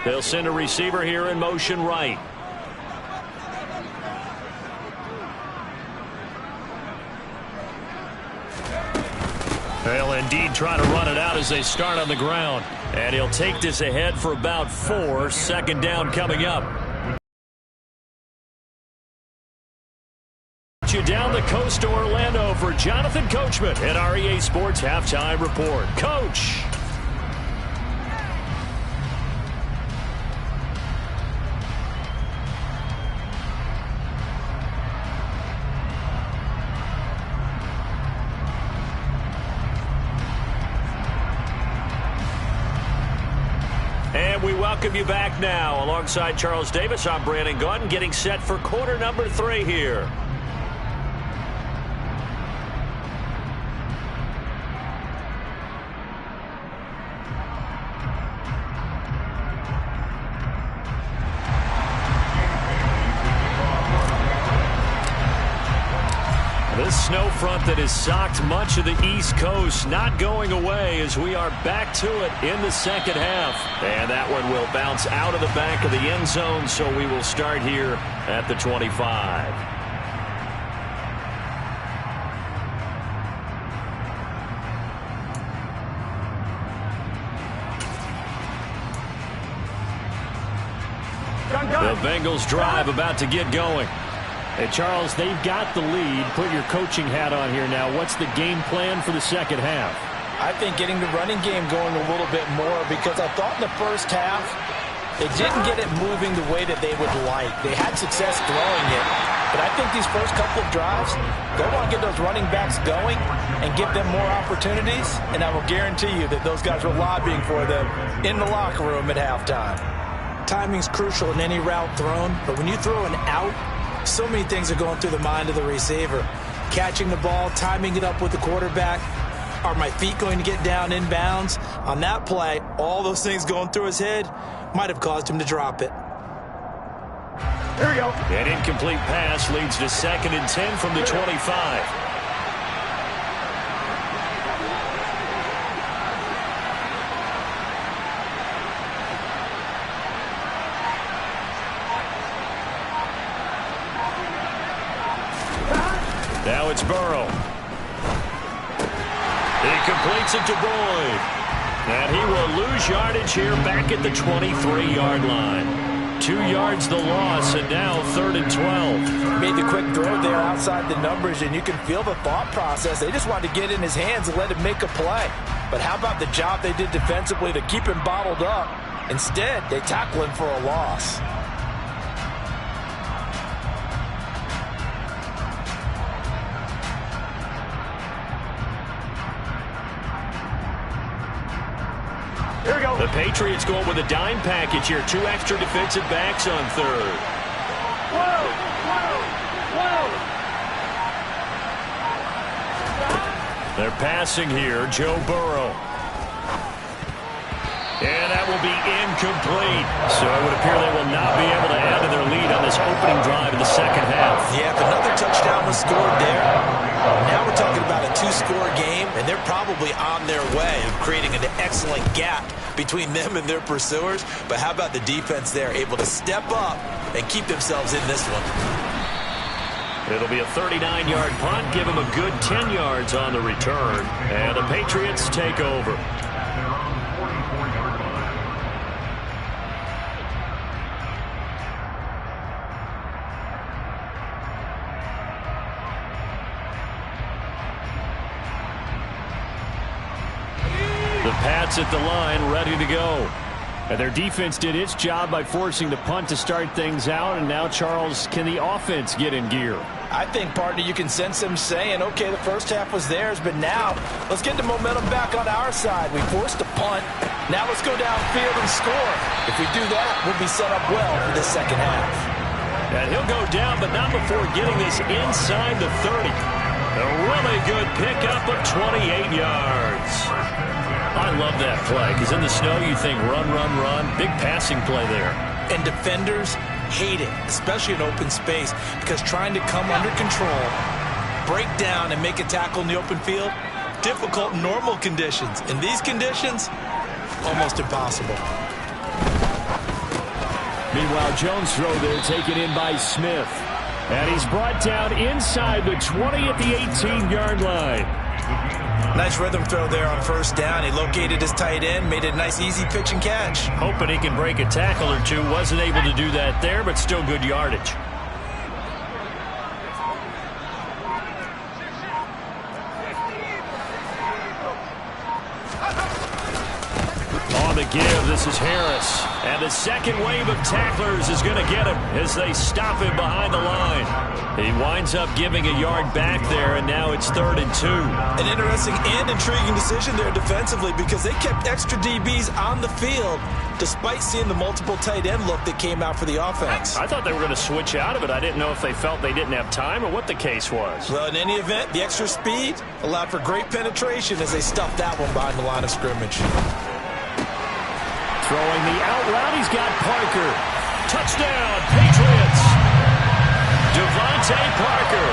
Speaker 6: They'll send a receiver here in motion right. They'll indeed try to run it out as they start on the ground. And he'll take this ahead for about 4. Second down coming up. You down the coast to Orlando for Jonathan Coachman at our EA Sports Halftime Report. Coach. And we welcome you back now. Alongside Charles Davis, I'm Brandon Gaudin, getting set for quarter number 3 here. This snow front that has socked much of the East Coast not going away as we are back to it in the second half. And that one will bounce out of the back of the end zone, so we will start here at the 25. The Bengals drive about to get going. Hey, Charles, they've got the lead. Put your coaching hat on here now. What's the game plan for the second half?
Speaker 7: I think getting the running game going a little bit more, because I thought in the first half they didn't get it moving the way that they would like. They had success throwing it, but I think these first couple of drives, they want to get those running backs going and give them more opportunities, and I will guarantee you that those guys were lobbying for them in the locker room at halftime. Timing's crucial in any route thrown, but when you throw an out, so many things are going through the mind of the receiver. Catching the ball, timing it up with the quarterback. Are my feet going to get down in bounds? On that play, all those things going through his head might have caused him to drop it.
Speaker 8: Here we go.
Speaker 6: An incomplete pass leads to 2nd and 10 from the 25. Now it's Burrow. He completes it to Boyd. And he will lose yardage here back at the 23-yard line. 2 yards the loss, and now 3rd and 12.
Speaker 7: Made the quick throw there outside the numbers, and you can feel the thought process. They just wanted to get in his hands and let him make a play. But how about the job they did defensively to keep him bottled up? Instead, they tackle him for a loss.
Speaker 8: Here we go.
Speaker 6: The Patriots going with a dime package here. 2 extra defensive backs on 3rd.
Speaker 8: Whoa!
Speaker 6: They're passing here. Joe Burrow. And that will be incomplete. So it would appear they will not be able to add to their lead on this opening drive in the second half.
Speaker 7: Yeah, if another touchdown was scored there, now we're talking about a 2-score game, and they're probably on their way of creating an excellent gap between them and their pursuers. But how about the defense there, able to step up and keep themselves in this one?
Speaker 6: It'll be a 39-yard punt, give them a good 10 yards on the return, and the Patriots take over. The Pats at the line, ready to go. And their defense did its job by forcing the punt to start things out, and now, Charles, can the offense get in gear?
Speaker 7: I think, partner, you can sense them saying, okay, the first half was theirs, but now let's get the momentum back on our side. We forced a punt. Now let's go downfield and score. If we do that, we'll be set up well for the second half.
Speaker 6: And he'll go down, but not before getting this inside the 30. A really good pickup of 28 yards. I love that play, because in the snow you think run, run, run. Big passing play there.
Speaker 7: And defenders hate it, especially in open space, because trying to come under control, break down, and make a tackle in the open field, difficult in normal conditions. In these conditions, almost impossible.
Speaker 6: Meanwhile, Jones' throw there taken in by Smith. And he's brought down inside the 20 at the 18-yard line.
Speaker 7: Nice rhythm throw there on first down. He located his tight end, made it a nice, easy pitch and catch.
Speaker 6: Hoping he can break a tackle or two. Wasn't able to do that there, but still good yardage. On the give, this is Harris. And the second wave of tacklers is going to get him as they stop him behind the line. He winds up giving a yard back there, and now it's 3rd and 2.
Speaker 7: An interesting and intriguing decision there defensively, because they kept extra DBs on the field despite seeing the multiple tight end look that came out for the offense.
Speaker 6: I thought they were going to switch out of it. I didn't know if they felt they didn't have time or what the case was.
Speaker 7: Well, in any event, the extra speed allowed for great penetration as they stuffed that one behind the line of scrimmage.
Speaker 6: Throwing the out route, he's got Parker. Touchdown, Patriots! Devontae Parker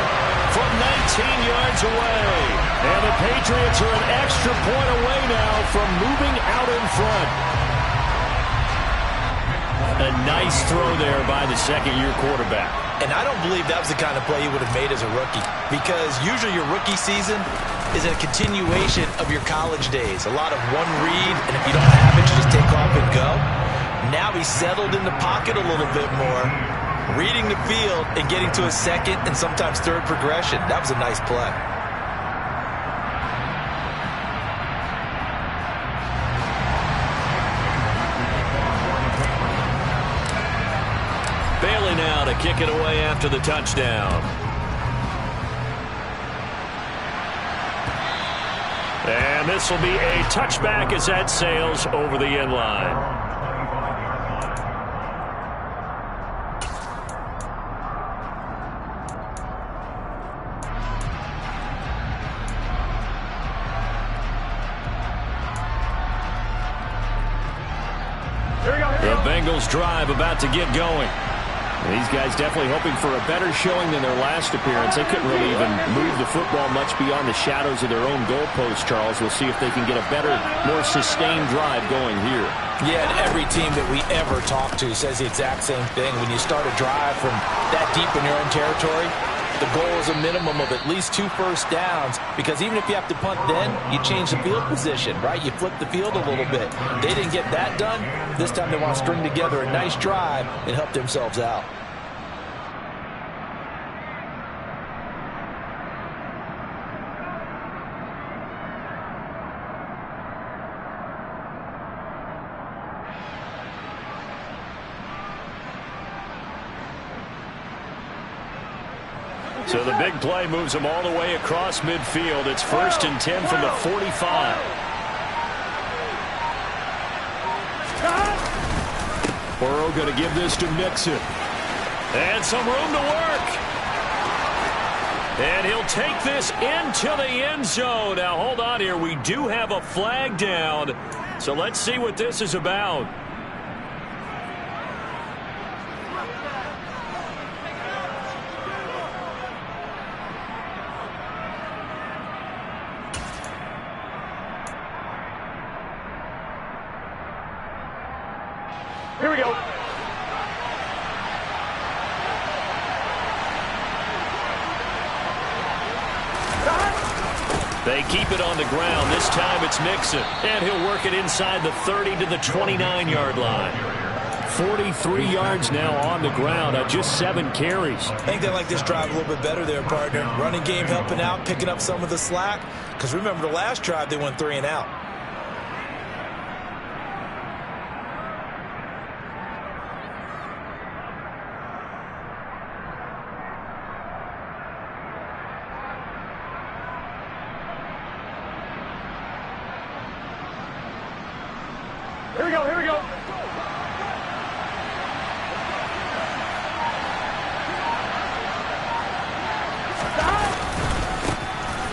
Speaker 6: from 19 yards away. And the Patriots are an extra point away now from moving out in front. A nice throw there by the second-year quarterback.
Speaker 7: And I don't believe that was the kind of play he would have made as a rookie, because usually your rookie season is a continuation of your college days. A lot of one read, and if you don't have it, you just take off and go. Now he's settled in the pocket a little bit more, reading the field and getting to a second and sometimes third progression. That was a nice play.
Speaker 6: Bailey now to kick it away after the touchdown. And this will be a touchback as that sails over the end line. The Bengals drive about to get going. These guys definitely hoping for a better showing than their last appearance. They couldn't really even move the football much beyond the shadows of their own goalposts, Charles. We'll see if they can get a better, more sustained drive going here.
Speaker 7: Yeah, and every team that we ever talk to says the exact same thing. When you start a drive from that deep in your own territory, The goal is a minimum of at least 2 first downs, because even if you have to punt then, you change the field position, right? You flip the field a little bit. They didn't get that done. This time they want to string together a nice drive and help themselves out.
Speaker 6: So the big play moves them all the way across midfield. It's 1st and 10 from the 45. Burrow going to give this to Mixon. And some room to work. And he'll take this into the end zone. Now, hold on here. We do have a flag down. So let's see what this is about.
Speaker 8: Here we go.
Speaker 6: They keep it on the ground. This time it's Mixon. And he'll work it inside the 30 to the 29-yard line. 43 yards now on the ground on just 7 carries.
Speaker 7: I think they like this drive a little bit better there, partner. Running game helping out, picking up some of the slack. Because remember the last drive, they went 3 and out.
Speaker 8: Here we go, here we go.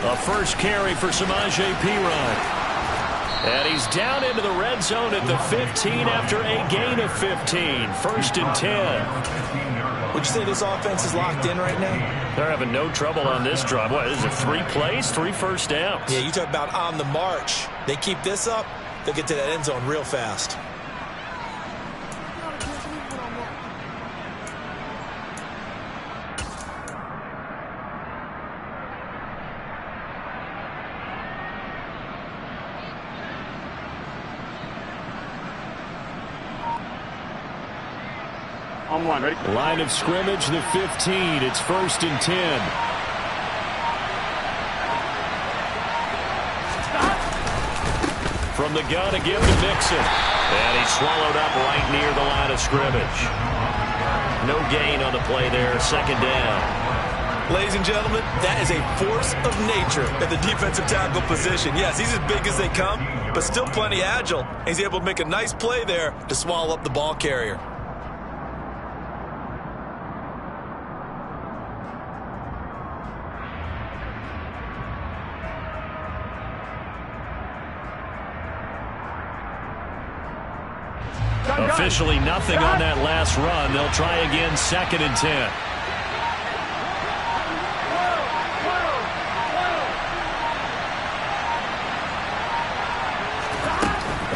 Speaker 6: A first carry for Samaje Perine. And he's down into the red zone at the 15 after a gain of 15. 1st and 10.
Speaker 7: Would you say this offense is locked in right now?
Speaker 6: They're having no trouble on this drive. What, is it 3 plays, 3 first downs?
Speaker 7: Yeah, you talk about on the march. They keep this up, they'll get to that end zone real fast.
Speaker 8: On one, ready?
Speaker 6: Line of scrimmage, the 15. It's 1st and 10. From the gun again to Mixon. And he's swallowed up right near the line of scrimmage. No gain on the play there. 2nd down.
Speaker 7: Ladies and gentlemen, that is a force of nature at the defensive tackle position. Yes, he's as big as they come, but still plenty agile. He's able to make a nice play there to swallow up the ball carrier.
Speaker 6: Officially nothing on that last run. They'll try again, 2nd and 10.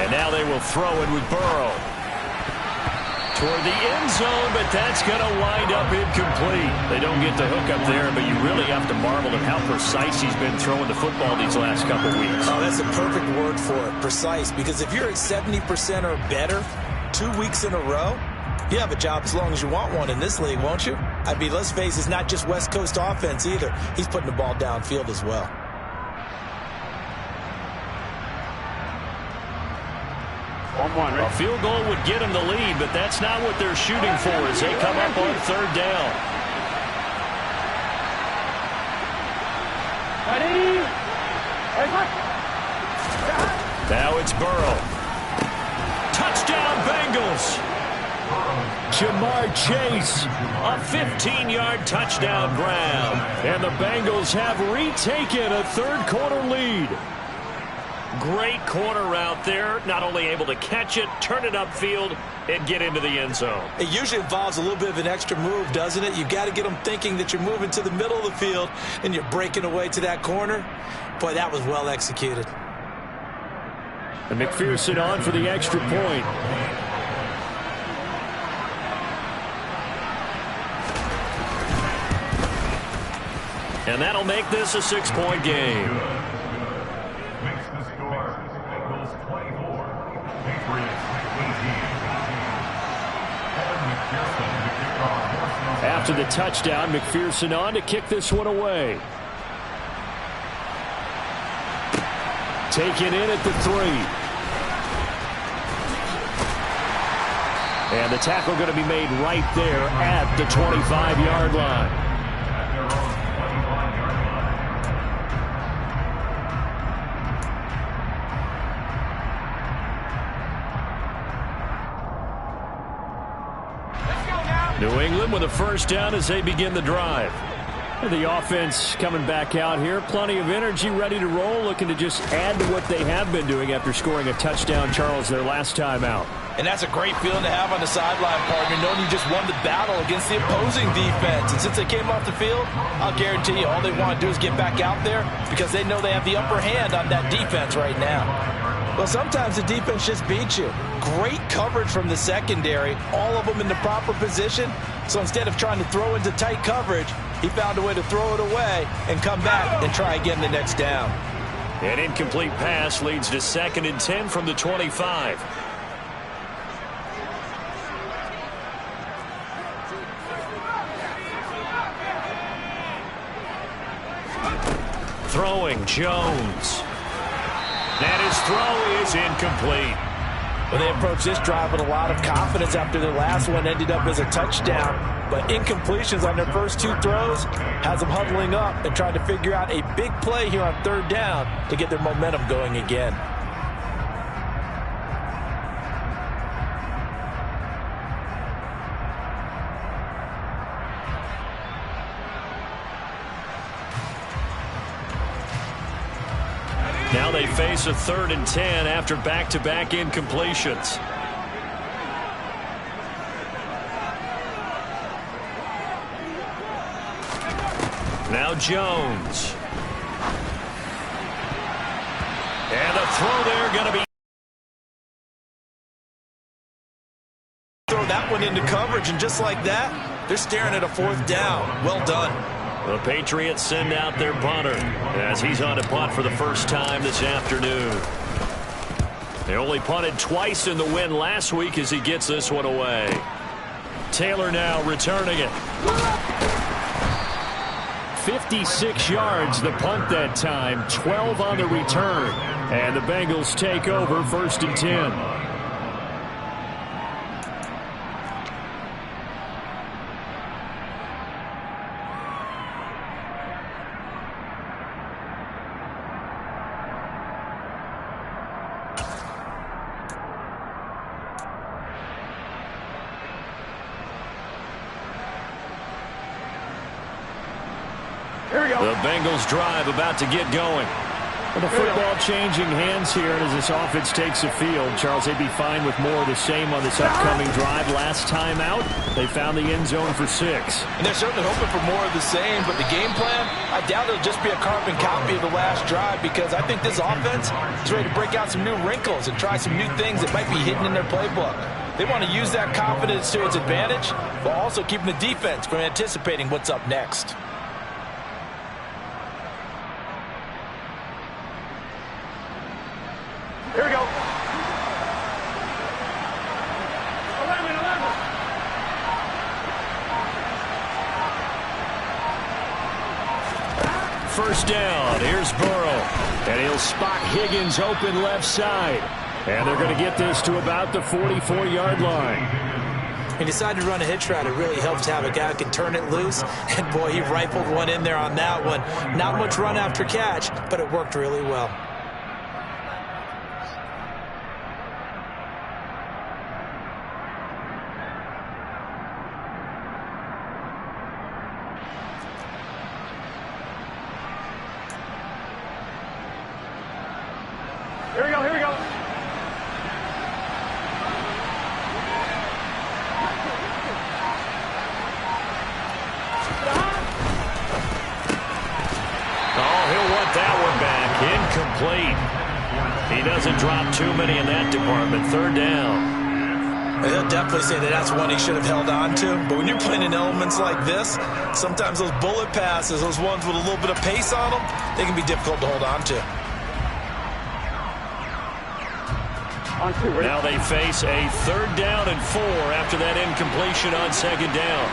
Speaker 6: And now they will throw it with Burrow. Toward the end zone, but that's going to wind up incomplete. They don't get the hook up there, but you really have to marvel at how precise he's been throwing the football these last couple weeks.
Speaker 7: Oh, that's a perfect word for it, precise. Because if you're at 70% or better 2 weeks in a row, you have a job as long as you want one in this league, won't you? I mean, let's face it, it's not just West Coast offense either. He's putting the ball downfield as well.
Speaker 8: On one, ready?
Speaker 6: A field goal would get them the lead, but that's not what they're shooting for as they come up on 3rd down.
Speaker 8: Ready?
Speaker 6: Now it's Burrow. Touchdown, Bengals. Jamar Chase, a 15-yard touchdown grab. And the Bengals have retaken a 3rd quarter lead. Great corner route there. Not only able to catch it, turn it upfield, and get into the end zone.
Speaker 7: It usually involves a little bit of an extra move, doesn't it? You've got to get them thinking that you're moving to the middle of the field and you're breaking away to that corner. Boy, that was well executed.
Speaker 6: And McPherson on for the extra point. And that'll make this a 6-point game. After the touchdown, McPherson on to kick this one away. Taken in at the 3. And the tackle going to be made right there at the 25-yard line. New England with a first down as they begin the drive. And the offense coming back out here. Plenty of energy, ready to roll, looking to just add to what they have been doing after scoring a touchdown, Charles, their last time out.
Speaker 7: And that's a great feeling to have on the sideline, partner, knowing you just won the battle against the opposing defense. And since they came off the field, I'll guarantee you all they want to do is get back out there because they know they have the upper hand on that defense right now. Well, sometimes the defense just beats you. Great coverage from the secondary, all of them in the proper position. So instead of trying to throw into tight coverage, he found a way to throw it away and come back and try again the next down.
Speaker 6: An incomplete pass leads to 2nd and 10 from the 25. Throwing Jones. And his throw is incomplete.
Speaker 7: Well, they approached this drive with a lot of confidence after their last one ended up as a touchdown. But incompletions on their first 2 throws has them huddling up and trying to figure out a big play here on 3rd down to get their momentum going again.
Speaker 6: Now they face a 3rd and 10 after back-to-back incompletions. Now Jones. And the throw there going to be.
Speaker 7: Throw that one into coverage, and just like that, they're staring at a 4th down. Well done.
Speaker 6: The Patriots send out their punter as he's on to punt for the first time this afternoon. They only punted twice in the win last week as he gets this one away. Taylor now returning it. 56 yards the punt that time, 12 on the return. And the Bengals take over 1st and 10. The Bengals drive about to get going. Well, the football changing hands here as this offense takes the field. Charles, they'd be fine with more of the same on this upcoming drive. Last time out, they found the end zone for 6.
Speaker 7: And they're certainly hoping for more of the same, but the game plan, I doubt it'll just be a carbon copy of the last drive because I think this offense is ready to break out some new wrinkles and try some new things that might be hidden in their playbook. They want to use that confidence to its advantage, while also keeping the defense from anticipating what's up next.
Speaker 8: Here we go. 11.
Speaker 6: First down. Here's Burrow. And he'll spot Higgins open left side. And they're going to get this to about the 44-yard line.
Speaker 7: He decided to run a hitch route. It really helps to have a guy who can turn it loose. And, boy, he rifled one in there on that one. Not much run after catch, but it worked really well.
Speaker 8: Here we go, here we go.
Speaker 6: Oh, he'll want that one back. Incomplete. He doesn't drop too many in that department. 3rd down.
Speaker 7: They'll definitely say that that's one he should have held on to. But when you're playing in elements like this, sometimes those bullet passes, those ones with a little bit of pace on them, they can be difficult to hold on to.
Speaker 6: Now they face a 3rd down and 4 after that incompletion on 2nd down.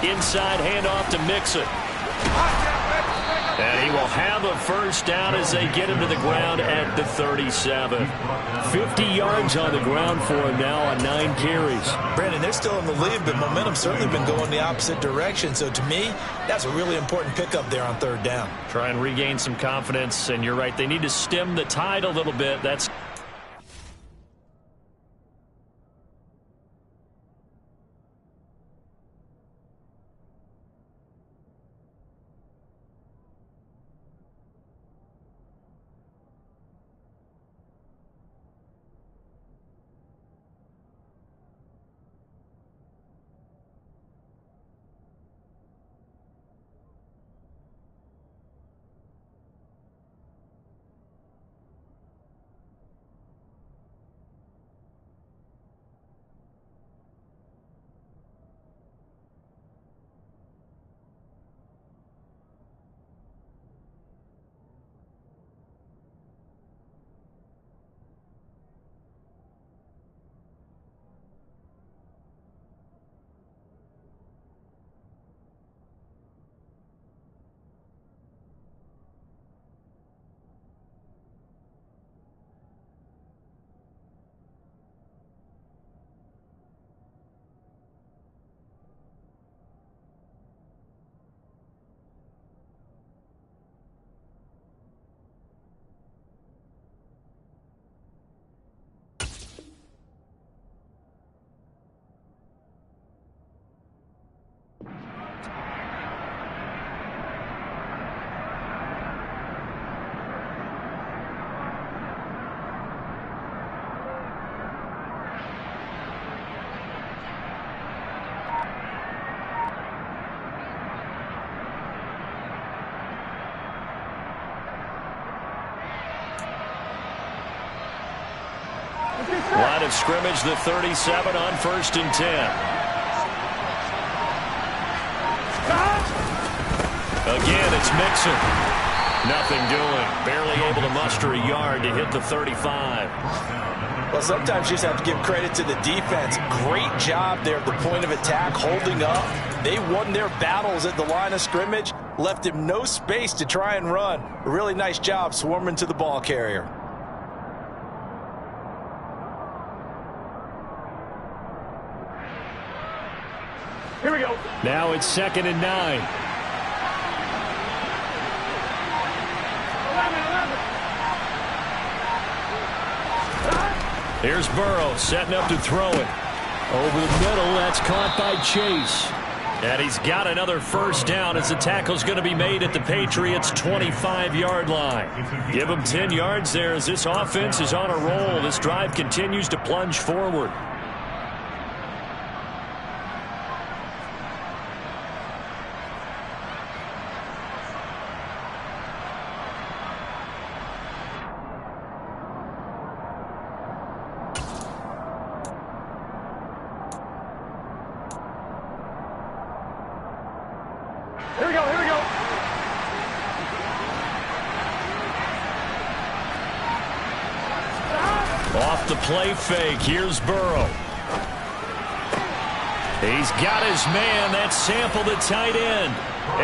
Speaker 6: 11. Inside handoff to Mixon. And he will have a 1st down as they get him to the ground at the 37. 50 yards on the ground for him now on 9 carries.
Speaker 7: Brandon, they're still in the lead, but momentum's certainly been going the opposite direction. So to me, that's a really important pickup there on 3rd down.
Speaker 6: Try and regain some confidence, and you're right. They need to stem the tide a little bit. That's line of scrimmage, the 37 on 1st and 10. Again, it's Mixon. Nothing doing. Barely able to muster a yard to hit the 35.
Speaker 7: Well, sometimes you just have to give credit to the defense. Great job there at the point of attack, holding up. They won their battles at the line of scrimmage, left him no space to try and run. A really nice job swarming to the ball carrier.
Speaker 8: Here we go.
Speaker 6: Now it's 2nd and 9.
Speaker 8: 11.
Speaker 6: Here's Burrow setting up to throw it. Over the middle, that's caught by Chase. And he's got another 1st down as the tackle's going to be made at the Patriots' 25-yard line. Give them 10 yards there as this offense is on a roll. This drive continues to plunge forward.
Speaker 8: Here we go, here we go.
Speaker 6: Off the play fake, here's Burrow. He's got his man, that's Sample, the tight end.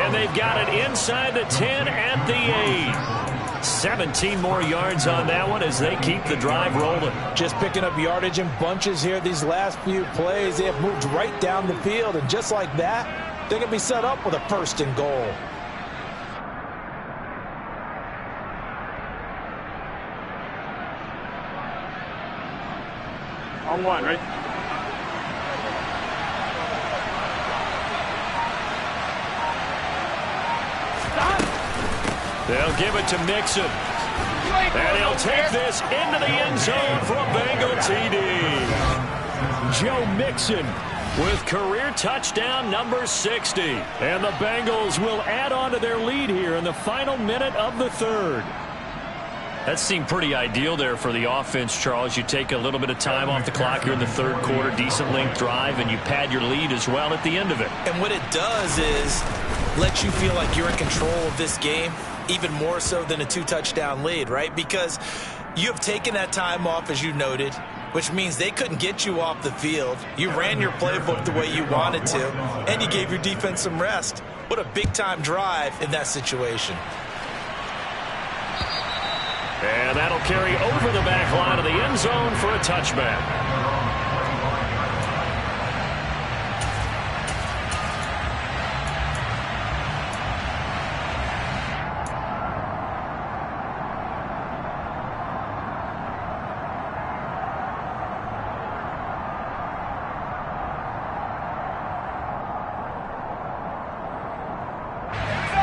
Speaker 6: And they've got it inside the 10 at the 8. 17 more yards on that one as they keep the drive rolling.
Speaker 7: Just picking up yardage in bunches here these last few plays. They have moved right down the field, and just like that, they're going to be set up with a 1st and goal.
Speaker 8: On 1, right?
Speaker 6: They'll give it to Mixon. And he'll take this into the end zone for a Bengal TD. Joe Mixon with career touchdown number 60. And the Bengals will add on to their lead here in the final minute of the third. That seemed pretty ideal there for the offense, Charles. You take a little bit of time off the clock here in the third quarter, decent length drive, and you pad your lead as well at the end of it.
Speaker 7: And what it does is let you feel like you're in control of this game, even more so than a 2-touchdown lead, right? Because you have taken that time off, as you noted, which means they couldn't get you off the field. You ran your playbook the way you wanted to, and you gave your defense some rest. What a big-time drive in that situation.
Speaker 6: And that'll carry over the back line of the end zone for a touchback.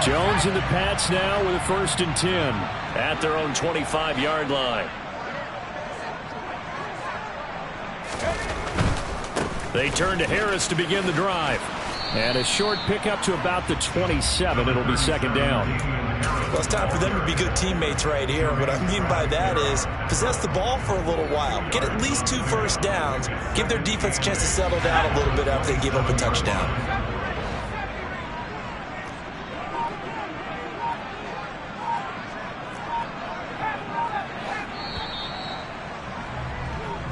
Speaker 6: Jones in the Pats now with a 1st and 10 at their own 25-yard line. They turn to Harris to begin the drive. And a short pickup to about the 27. It'll be 2nd down.
Speaker 7: Well, it's time for them to be good teammates right here. And what I mean by that is possess the ball for a little while. Get at least 2 first downs. Give their defense a chance to settle down a little bit after they give up a touchdown.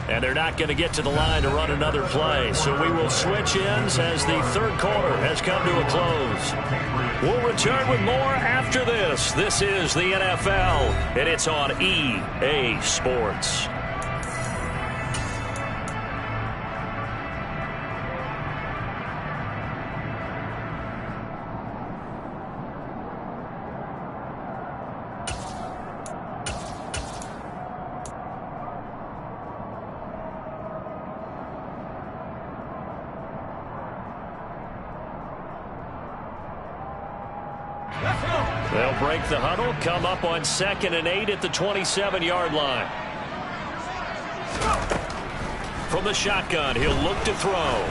Speaker 6: And they're not going to get to the line to run another play. So we will switch ends as the third quarter has come to a close. We'll return with more after this. This is the NFL, and it's on EA Sports. They'll break the huddle, come up on 2nd and 8 at the 27-yard line. From the shotgun, he'll look to throw.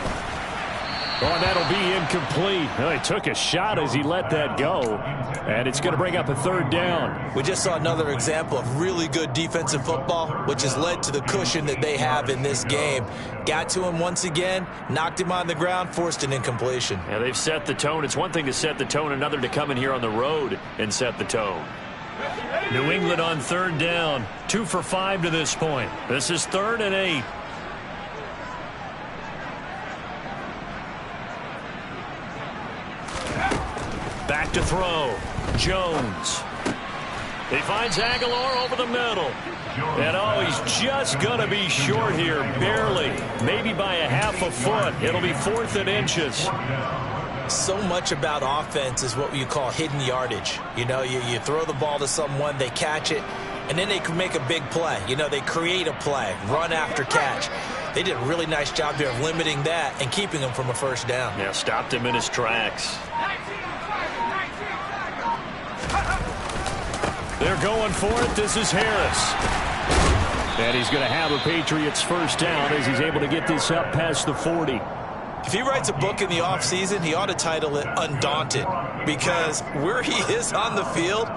Speaker 6: Oh, and that'll be incomplete. Well, he took a shot as he let that go, and it's going to bring up a 3rd down.
Speaker 7: We just saw another example of really good defensive football, which has led to the cushion that they have in this game. Got to him once again, knocked him on the ground, forced an incompletion.
Speaker 6: Yeah, they've set the tone. It's one thing to set the tone, another to come in here on the road and set the tone. New England on 3rd down, 2 for 5 to this point. This is 3rd and 8. Back to throw. Jones. He finds Aguilar over the middle. And oh, he's just going to be short here, barely. Maybe by a half a foot. It'll be 4th and inches.
Speaker 7: So much about offense is what you call hidden yardage. You know, you throw the ball to someone, they catch it, and then they can make a big play. You know, they create a play, run after catch. They did a really nice job there of limiting that and keeping him from a 1st down.
Speaker 6: Yeah, stopped him in his tracks. They're going for it. This is Harris. And he's going to have a Patriots 1st down as he's able to get this up past the 40.
Speaker 7: If he writes a book in the offseason, he ought to title it Undaunted, because where he is on the field,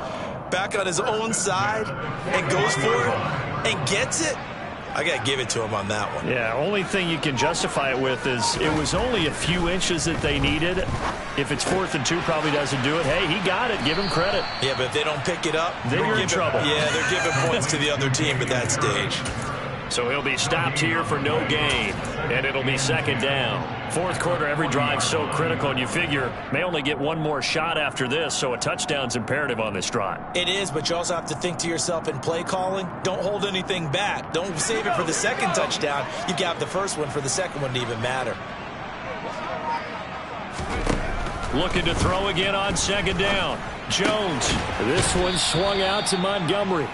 Speaker 7: back on his own side, and goes for it and gets it, I got to give it to him on that one.
Speaker 6: Yeah, only thing you can justify it with is it was only a few inches that they needed. If it's 4th and 2, probably doesn't do it. Hey, he got it. Give him credit.
Speaker 7: Yeah, but if they don't pick it up,
Speaker 6: then you're in trouble.
Speaker 7: Yeah, they're giving points to the other team at that stage.
Speaker 6: So he'll be stopped here for no gain, and it'll be 2nd down. 4th quarter, every drive's so critical, and you figure may only get one more shot after this, so a touchdown's imperative on this drive.
Speaker 7: It is, but you also have to think to yourself in play calling, don't hold anything back. Don't save it for the 2nd touchdown. You got the 1st one for the 2nd one to even matter.
Speaker 6: Looking to throw again on 2nd down. Jones. This one swung out to Montgomery.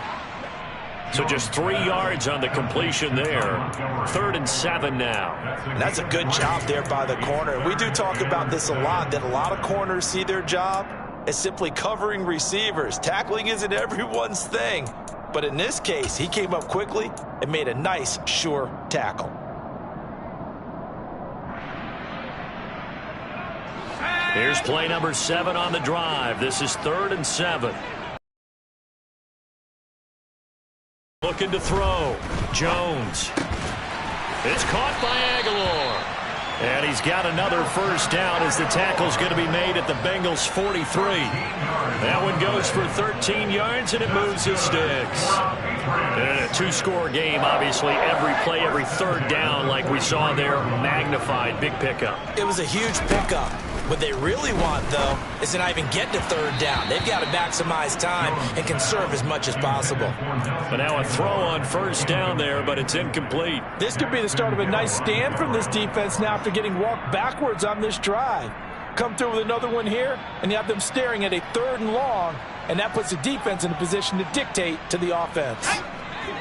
Speaker 6: So just 3 yards on the completion there. 3rd and 7 now.
Speaker 7: And that's a good job there by the corner. We do talk about this a lot, that a lot of corners see their job as simply covering receivers. Tackling isn't everyone's thing. But in this case, he came up quickly and made a nice, sure tackle.
Speaker 6: Here's play number 7 on the drive. This is 3rd and 7. Looking to throw. Jones. It's caught by Aguilar. And he's got another first down as the tackle's going to be made at the Bengals' 43. That one goes for 13 yards, and it moves his sticks. And a 2-score game, obviously, every play, every third down, like we saw there, magnified. Big pickup.
Speaker 7: It was a huge pickup. What they really want, though, is to not even get to 3rd down. They've got to maximize time and conserve as much as possible.
Speaker 6: But now a throw on first down there, but it's incomplete.
Speaker 9: This could be the start of a nice stand from this defense now after getting walked backwards on this drive. Come through with another one here, and you have them staring at a 3rd and long, and that puts the defense in a position to dictate to the offense.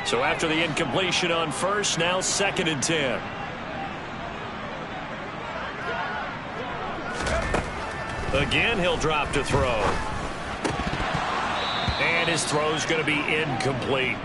Speaker 6: So after the incompletion on first, now 2nd and 10. Again, he'll drop to throw. And his throw's going to be incomplete.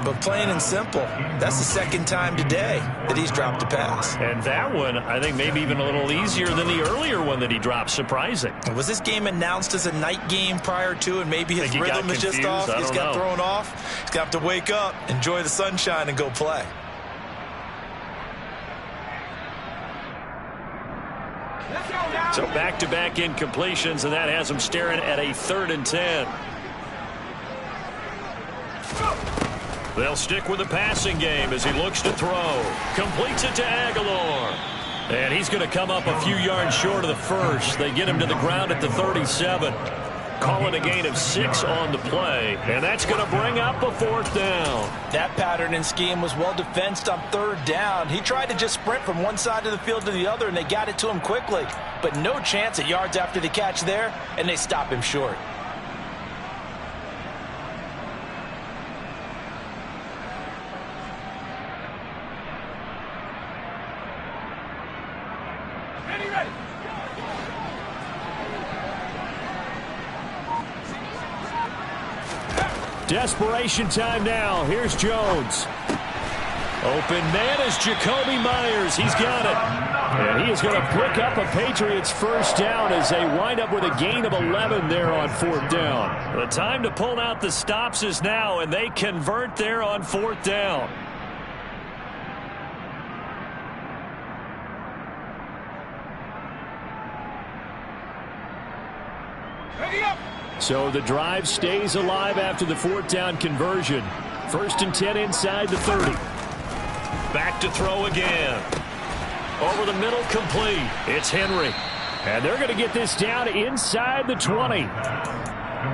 Speaker 7: But plain and simple, that's the 2nd time today that he's dropped a pass.
Speaker 6: And that one, I think, maybe even a little easier than the earlier one that he dropped. Surprising.
Speaker 7: Was this game announced as a night game prior to, and maybe his rhythm is just off? He's got thrown off. He's got to wake up, enjoy the sunshine, and go play.
Speaker 6: So back-to-back incompletions, and that has him staring at a 3rd and 10. They'll stick with the passing game as he looks to throw. Completes it to Aguilar. And he's going to come up a few yards short of the first. They get him to the ground at the 37. Call it a gain of 6 on the play. And that's going to bring up a 4th down.
Speaker 9: That pattern and scheme was well defensed on 3rd down. He tried to just sprint from one side of the field to the other, and they got it to him quickly. But no chance at yards after the catch there, and they stop him short.
Speaker 6: Desperation time now. Here's Jones. Open man is Jacoby Myers. He's got it. And he is going to pick up a Patriots first down as they wind up with a gain of 11 there on 4th down. The time to pull out the stops is now, and they convert there on 4th down. So the drive stays alive after the 4th down conversion. 1st and 10 inside the 30. Back to throw again. Over the middle, complete. It's Henry. And they're going to get this down inside the 20.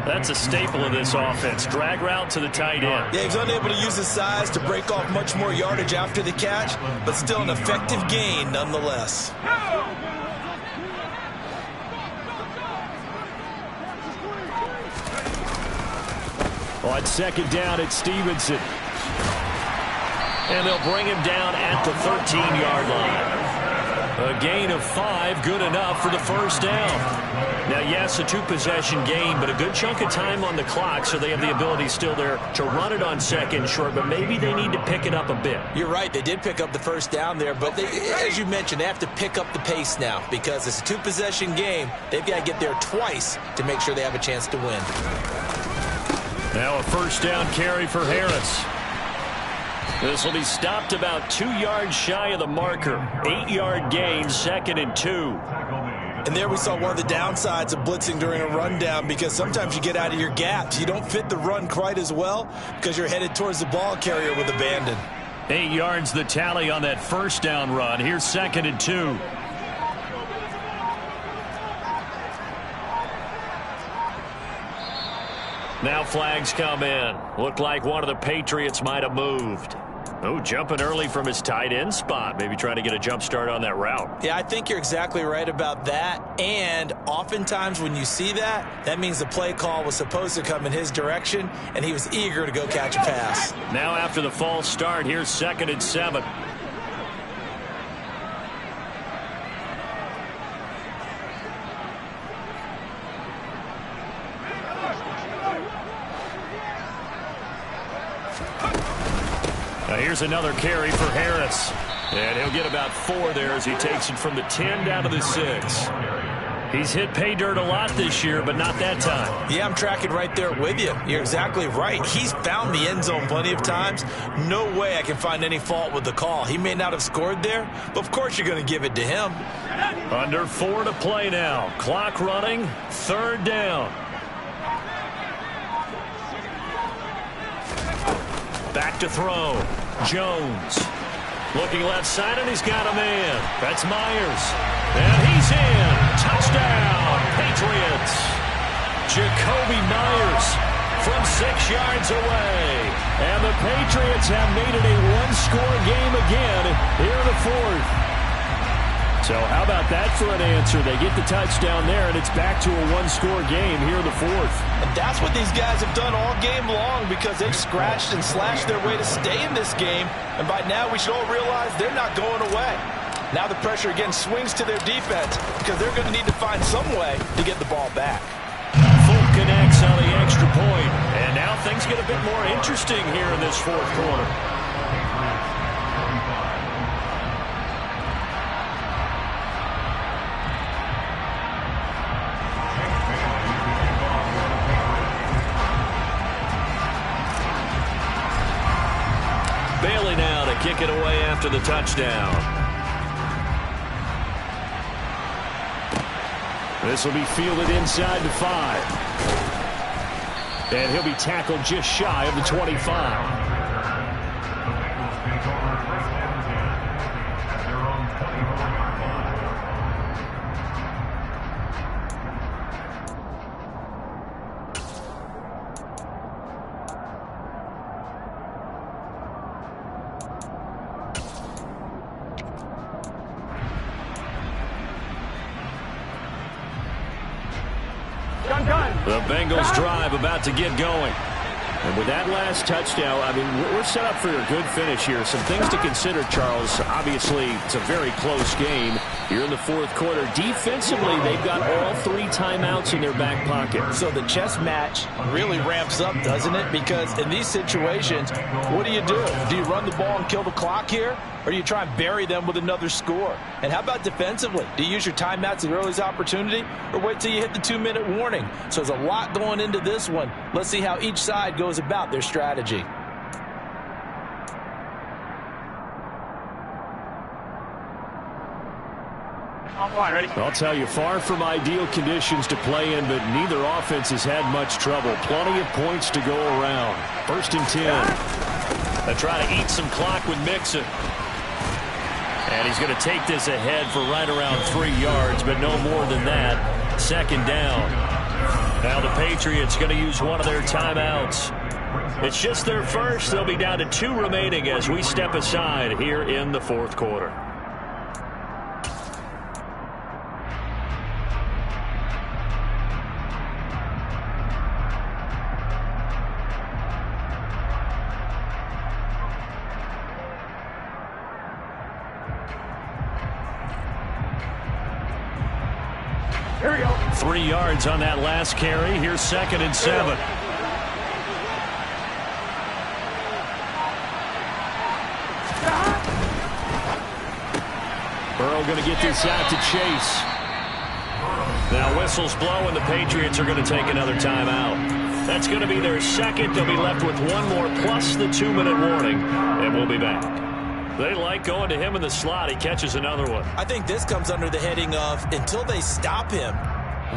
Speaker 6: That's a staple of this offense. Drag route to the tight end.
Speaker 7: Yeah, he's unable to use his size to break off much more yardage after the catch, but still an effective gain nonetheless.
Speaker 6: On 2nd down, it's Stevenson. And they'll bring him down at the 13-yard line. A gain of 5, good enough for the first down. Now, yes, a 2-possession game, but a good chunk of time on the clock, so they have the ability still there to run it on 2nd short, but maybe they need to pick it up a bit.
Speaker 7: You're right, they did pick up the first down there, but they, as you mentioned, they have to pick up the pace now because it's a 2-possession game. They've got to get there twice to make sure they have a chance to win.
Speaker 6: Now a first down carry for Harris. This will be stopped about 2 yards shy of the marker. 8-yard gain, 2nd and 2.
Speaker 7: And there we saw one of the downsides of blitzing during a rundown because sometimes you get out of your gaps. You don't fit the run quite as well because you're headed towards the ball carrier with abandon.
Speaker 6: 8 yards the tally on that first down run. Here's 2nd and 2. Now flags come in. Looked like one of the Patriots might have moved. Oh, jumping early from his tight end spot. Maybe trying to get a jump start on that route.
Speaker 7: Yeah, I think you're exactly right about that. And oftentimes when you see that, that means the play call was supposed to come in his direction, and he was eager to go catch a pass.
Speaker 6: Now after the false start, here's 2nd and 7. Now here's another carry for Harris. And he'll get about 4 there as he takes it from the 10 down to the 6. He's hit pay dirt a lot this year, but not that time.
Speaker 7: Yeah, I'm tracking right there with you. You're exactly right. He's found the end zone plenty of times. No way I can find any fault with the call. He may not have scored there, but of course you're going to give it to him.
Speaker 6: Under 4 to play now. Clock running. 3rd down. Back to throw. Jones. Looking left side, and he's got a man. That's Myers. And he's in. Touchdown, Patriots. Jacoby Myers from 6 yards away. And the Patriots have made it a one-score game again here in the 4th. So how about that for an answer? They get the touchdown there, and it's back to a one-score game here in the 4th.
Speaker 9: And that's what these guys have done all game long because they've scratched and slashed their way to stay in this game. And by now, we should all realize they're not going away. Now the pressure again swings to their defense because they're going to need to find some way to get the ball back.
Speaker 6: Full connects on the extra point. And now things get a bit more interesting here in this 4th quarter. Bailey now to kick it away after the touchdown. This will be fielded inside the 5. And he'll be tackled just shy of the 25. The Bengals drive about to get going. And with that last touchdown, I mean, we're set up for a good finish here. Some things to consider, Charles. Obviously, it's a very close game here in the 4th quarter. Defensively, they've got all 3 timeouts in their back pocket.
Speaker 9: So the chess match really ramps up, doesn't it? Because in these situations, what do? Do you run the ball and kill the clock here? Or do you try and bury them with another score? And how about defensively? Do you use your timeouts at earliest opportunity or wait till you hit the 2-minute warning? So there's a lot going into this one. Let's see how each side goes about their strategy.
Speaker 8: Ready?
Speaker 6: I'll tell you, far from ideal conditions to play in, but neither offense has had much trouble. Plenty of points to go around. 1st and 10. They try to eat some clock with Mixon. And he's going to take this ahead for right around 3 yards, but no more than that. 2nd down. Now the Patriots going to use one of their timeouts. It's just their first. They'll be down to 2 remaining as we step aside here in the 4th quarter.
Speaker 8: Here we go.
Speaker 6: 3 yards on that last carry. Here's 2nd and 7. Burrow going to get this out to Chase. Now whistles blow and the Patriots are going to take another timeout. That's going to be their 2nd. They'll be left with 1 more plus the 2-minute warning. And we'll be back. They like going to him in the slot. He catches another one.
Speaker 7: I think this comes under the heading of until they stop him,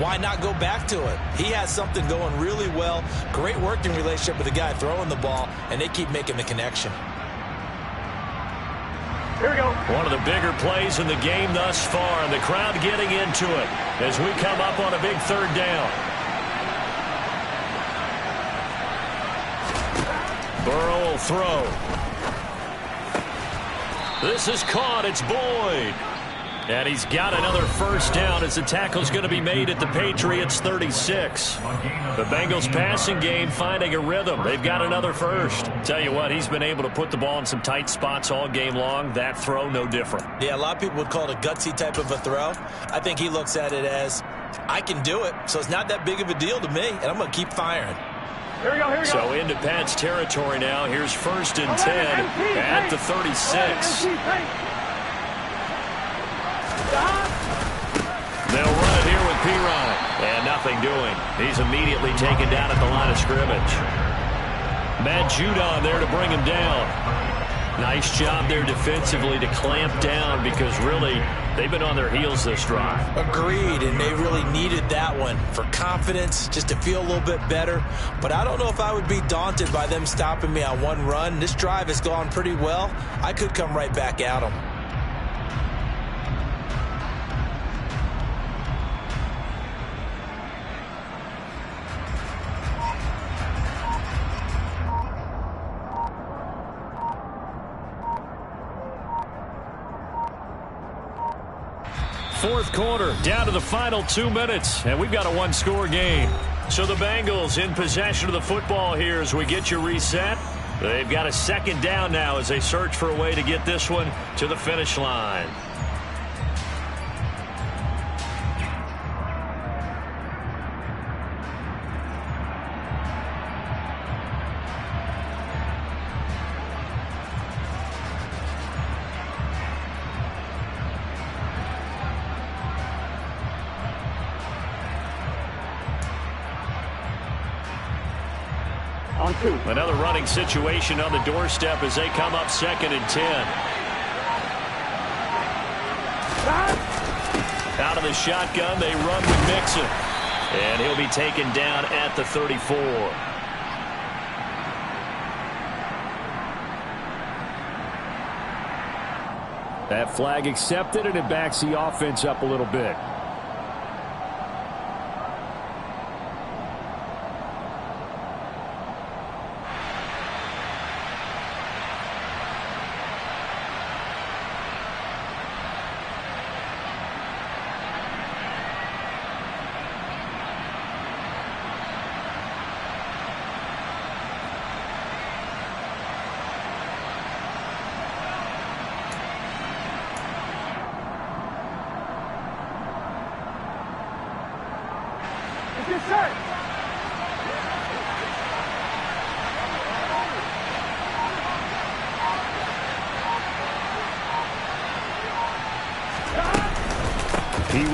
Speaker 7: why not go back to it? He has something going really well. Great working relationship with the guy throwing the ball, and they keep making the connection.
Speaker 8: Here we go.
Speaker 6: One of the bigger plays in the game thus far, and the crowd getting into it as we come up on a big 3rd down. Burrow will throw. This is caught. It's Boyd. And he's got another 1st down as the tackle's going to be made at the Patriots 36. The Bengals passing game finding a rhythm. They've got another 1st. Tell you what, he's been able to put the ball in some tight spots all game long. That throw, no different.
Speaker 7: Yeah, a lot of people would call it a gutsy type of a throw. I think he looks at it as, I can do it, so it's not that big of a deal to me, and I'm going to keep firing.
Speaker 8: Here we go, here we go.
Speaker 6: So into Pat's territory now. Here's 1st and 10 at the 36. They'll run it here with nothing doing. He's immediately taken down at the line of scrimmage. Matt Judon there to bring him down. Nice job there defensively to clamp down because really they've been on their heels this drive.
Speaker 7: Agreed, and they really needed that one for confidence, just to feel a little bit better. But I don't know if I would be daunted by them stopping me on one run. This drive has gone pretty well. I could come right back at them.
Speaker 6: Fourth quarter, down to the final 2 minutes, and we've got a one-score game. So the Bengals in possession of the football here as we get you reset. They've got a second down now as they search for a way to get this one to the finish line. Another running situation on the doorstep as they come up 2nd and 10. Out of the shotgun, they run with Mixon. And he'll be taken down at the 34. That flag accepted, and it backs the offense up a little bit.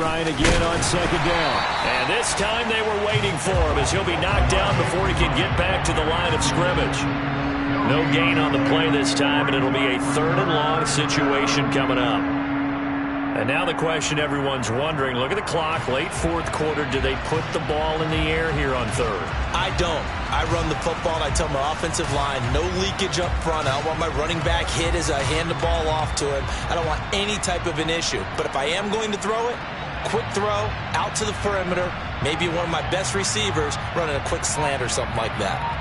Speaker 6: Ryan again on 2nd down. And this time they were waiting for him as he'll be knocked down before he can get back to the line of scrimmage. No gain on the play this time, and it'll be a 3rd and long situation coming up. And now the question everyone's wondering, look at the clock, late 4th quarter, do they put the ball in the air here on 3rd?
Speaker 7: I don't. I run the football, and I tell my offensive line, no leakage up front. I don't want my running back hit as I hand the ball off to him. I don't want any type of an issue. But if I am going to throw it, quick throw, out to the perimeter, maybe one of my best receivers running a quick slant or something like that.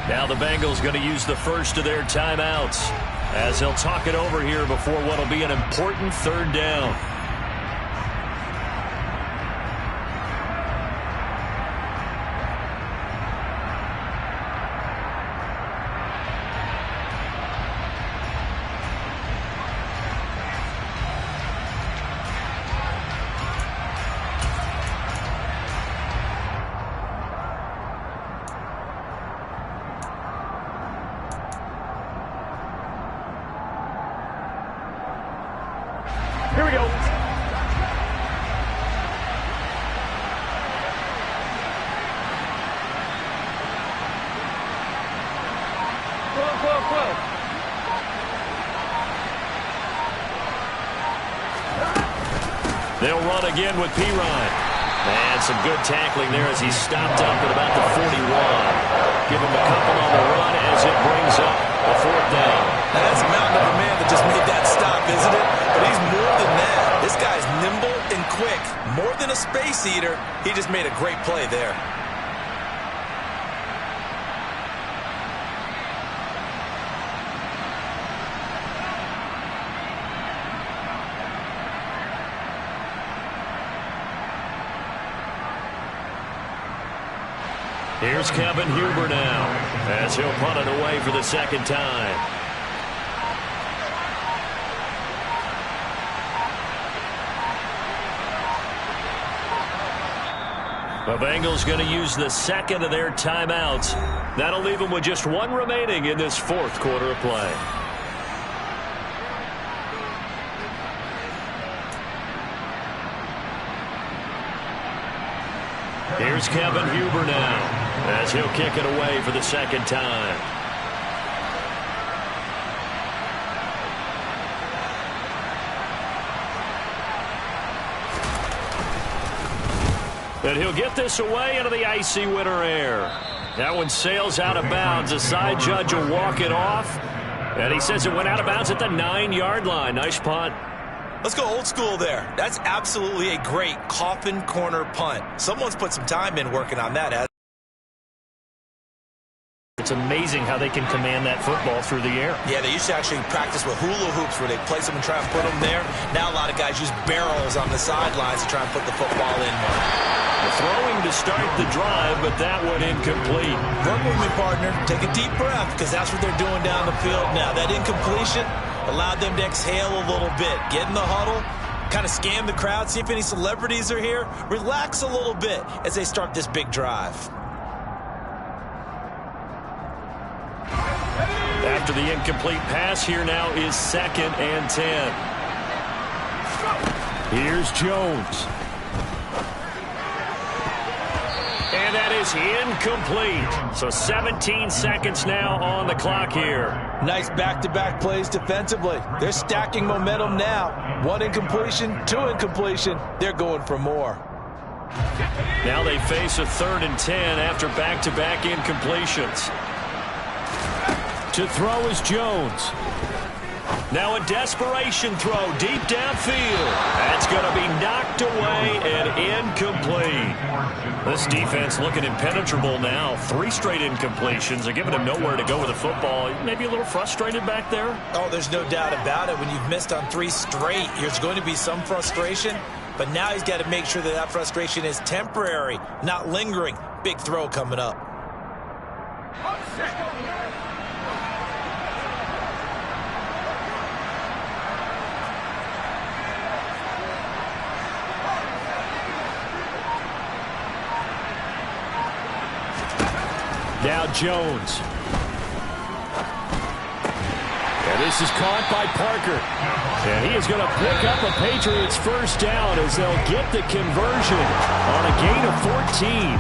Speaker 6: Now the Bengals going to use the first of their timeouts as they'll talk it over here before what will be an important 3rd down.
Speaker 8: Here we go.
Speaker 6: They'll run again with P. Ryan. And some good tackling there as he stopped up at about the 41. Give him a couple on the run as it brings up a 4th down.
Speaker 7: Now that's a mountain of a man that just made that stop, isn't it? But he's more than that. This guy's nimble and quick. More than a space eater. He just made a great play there.
Speaker 6: Here's Kevin Huber now as he'll punt it away for the 2nd time. The Bengals going to use the 2nd of their timeouts. That'll leave them with just 1 remaining in this 4th quarter of play. Here's Kevin Huber now, as he'll kick it away for the second time. And he'll get this away into the icy winter air. That one sails out of bounds. The side judge will walk it off. And he says it went out of bounds at the 9-yard line. Nice punt.
Speaker 7: Let's go old school there. That's absolutely a great coffin corner punt. Someone's put some time in working on that.
Speaker 6: It's amazing how they can command that football through the air.
Speaker 7: Yeah, they used to actually practice with hula hoops where they place them and try and put them there. Now a lot of guys use barrels on the sidelines to try and put the football in.
Speaker 6: Throwing to start the drive, but that one incomplete.
Speaker 7: Work with me, partner. Take a deep breath, because that's what they're doing down the field now. That incompletion allowed them to exhale a little bit. Get in the huddle, kind of scan the crowd, see if any celebrities are here. Relax a little bit as they start this big drive.
Speaker 6: After the incomplete pass, here now is 2nd and 10. Here's Jones. And that is incomplete. So 17 seconds now on the clock here.
Speaker 9: Nice back-to-back plays defensively. They're stacking momentum now. 1 incompletion, 2 incompletion. They're going for more.
Speaker 6: Now they face a 3rd and 10 after back-to-back incompletions. To throw is Jones. Now a desperation throw deep downfield. That's going to be knocked away and incomplete. This defense looking impenetrable now. 3 straight incompletions. They're giving him nowhere to go with the football. Maybe a little frustrated back there.
Speaker 7: Oh, there's no doubt about it. When you've missed on 3 straight, there's going to be some frustration. But now he's got to make sure that that frustration is temporary, not lingering. Big throw coming up.
Speaker 6: Now Jones. And this is caught by Parker. And he is going to pick up a Patriots first down as they'll get the conversion on a gain of 14.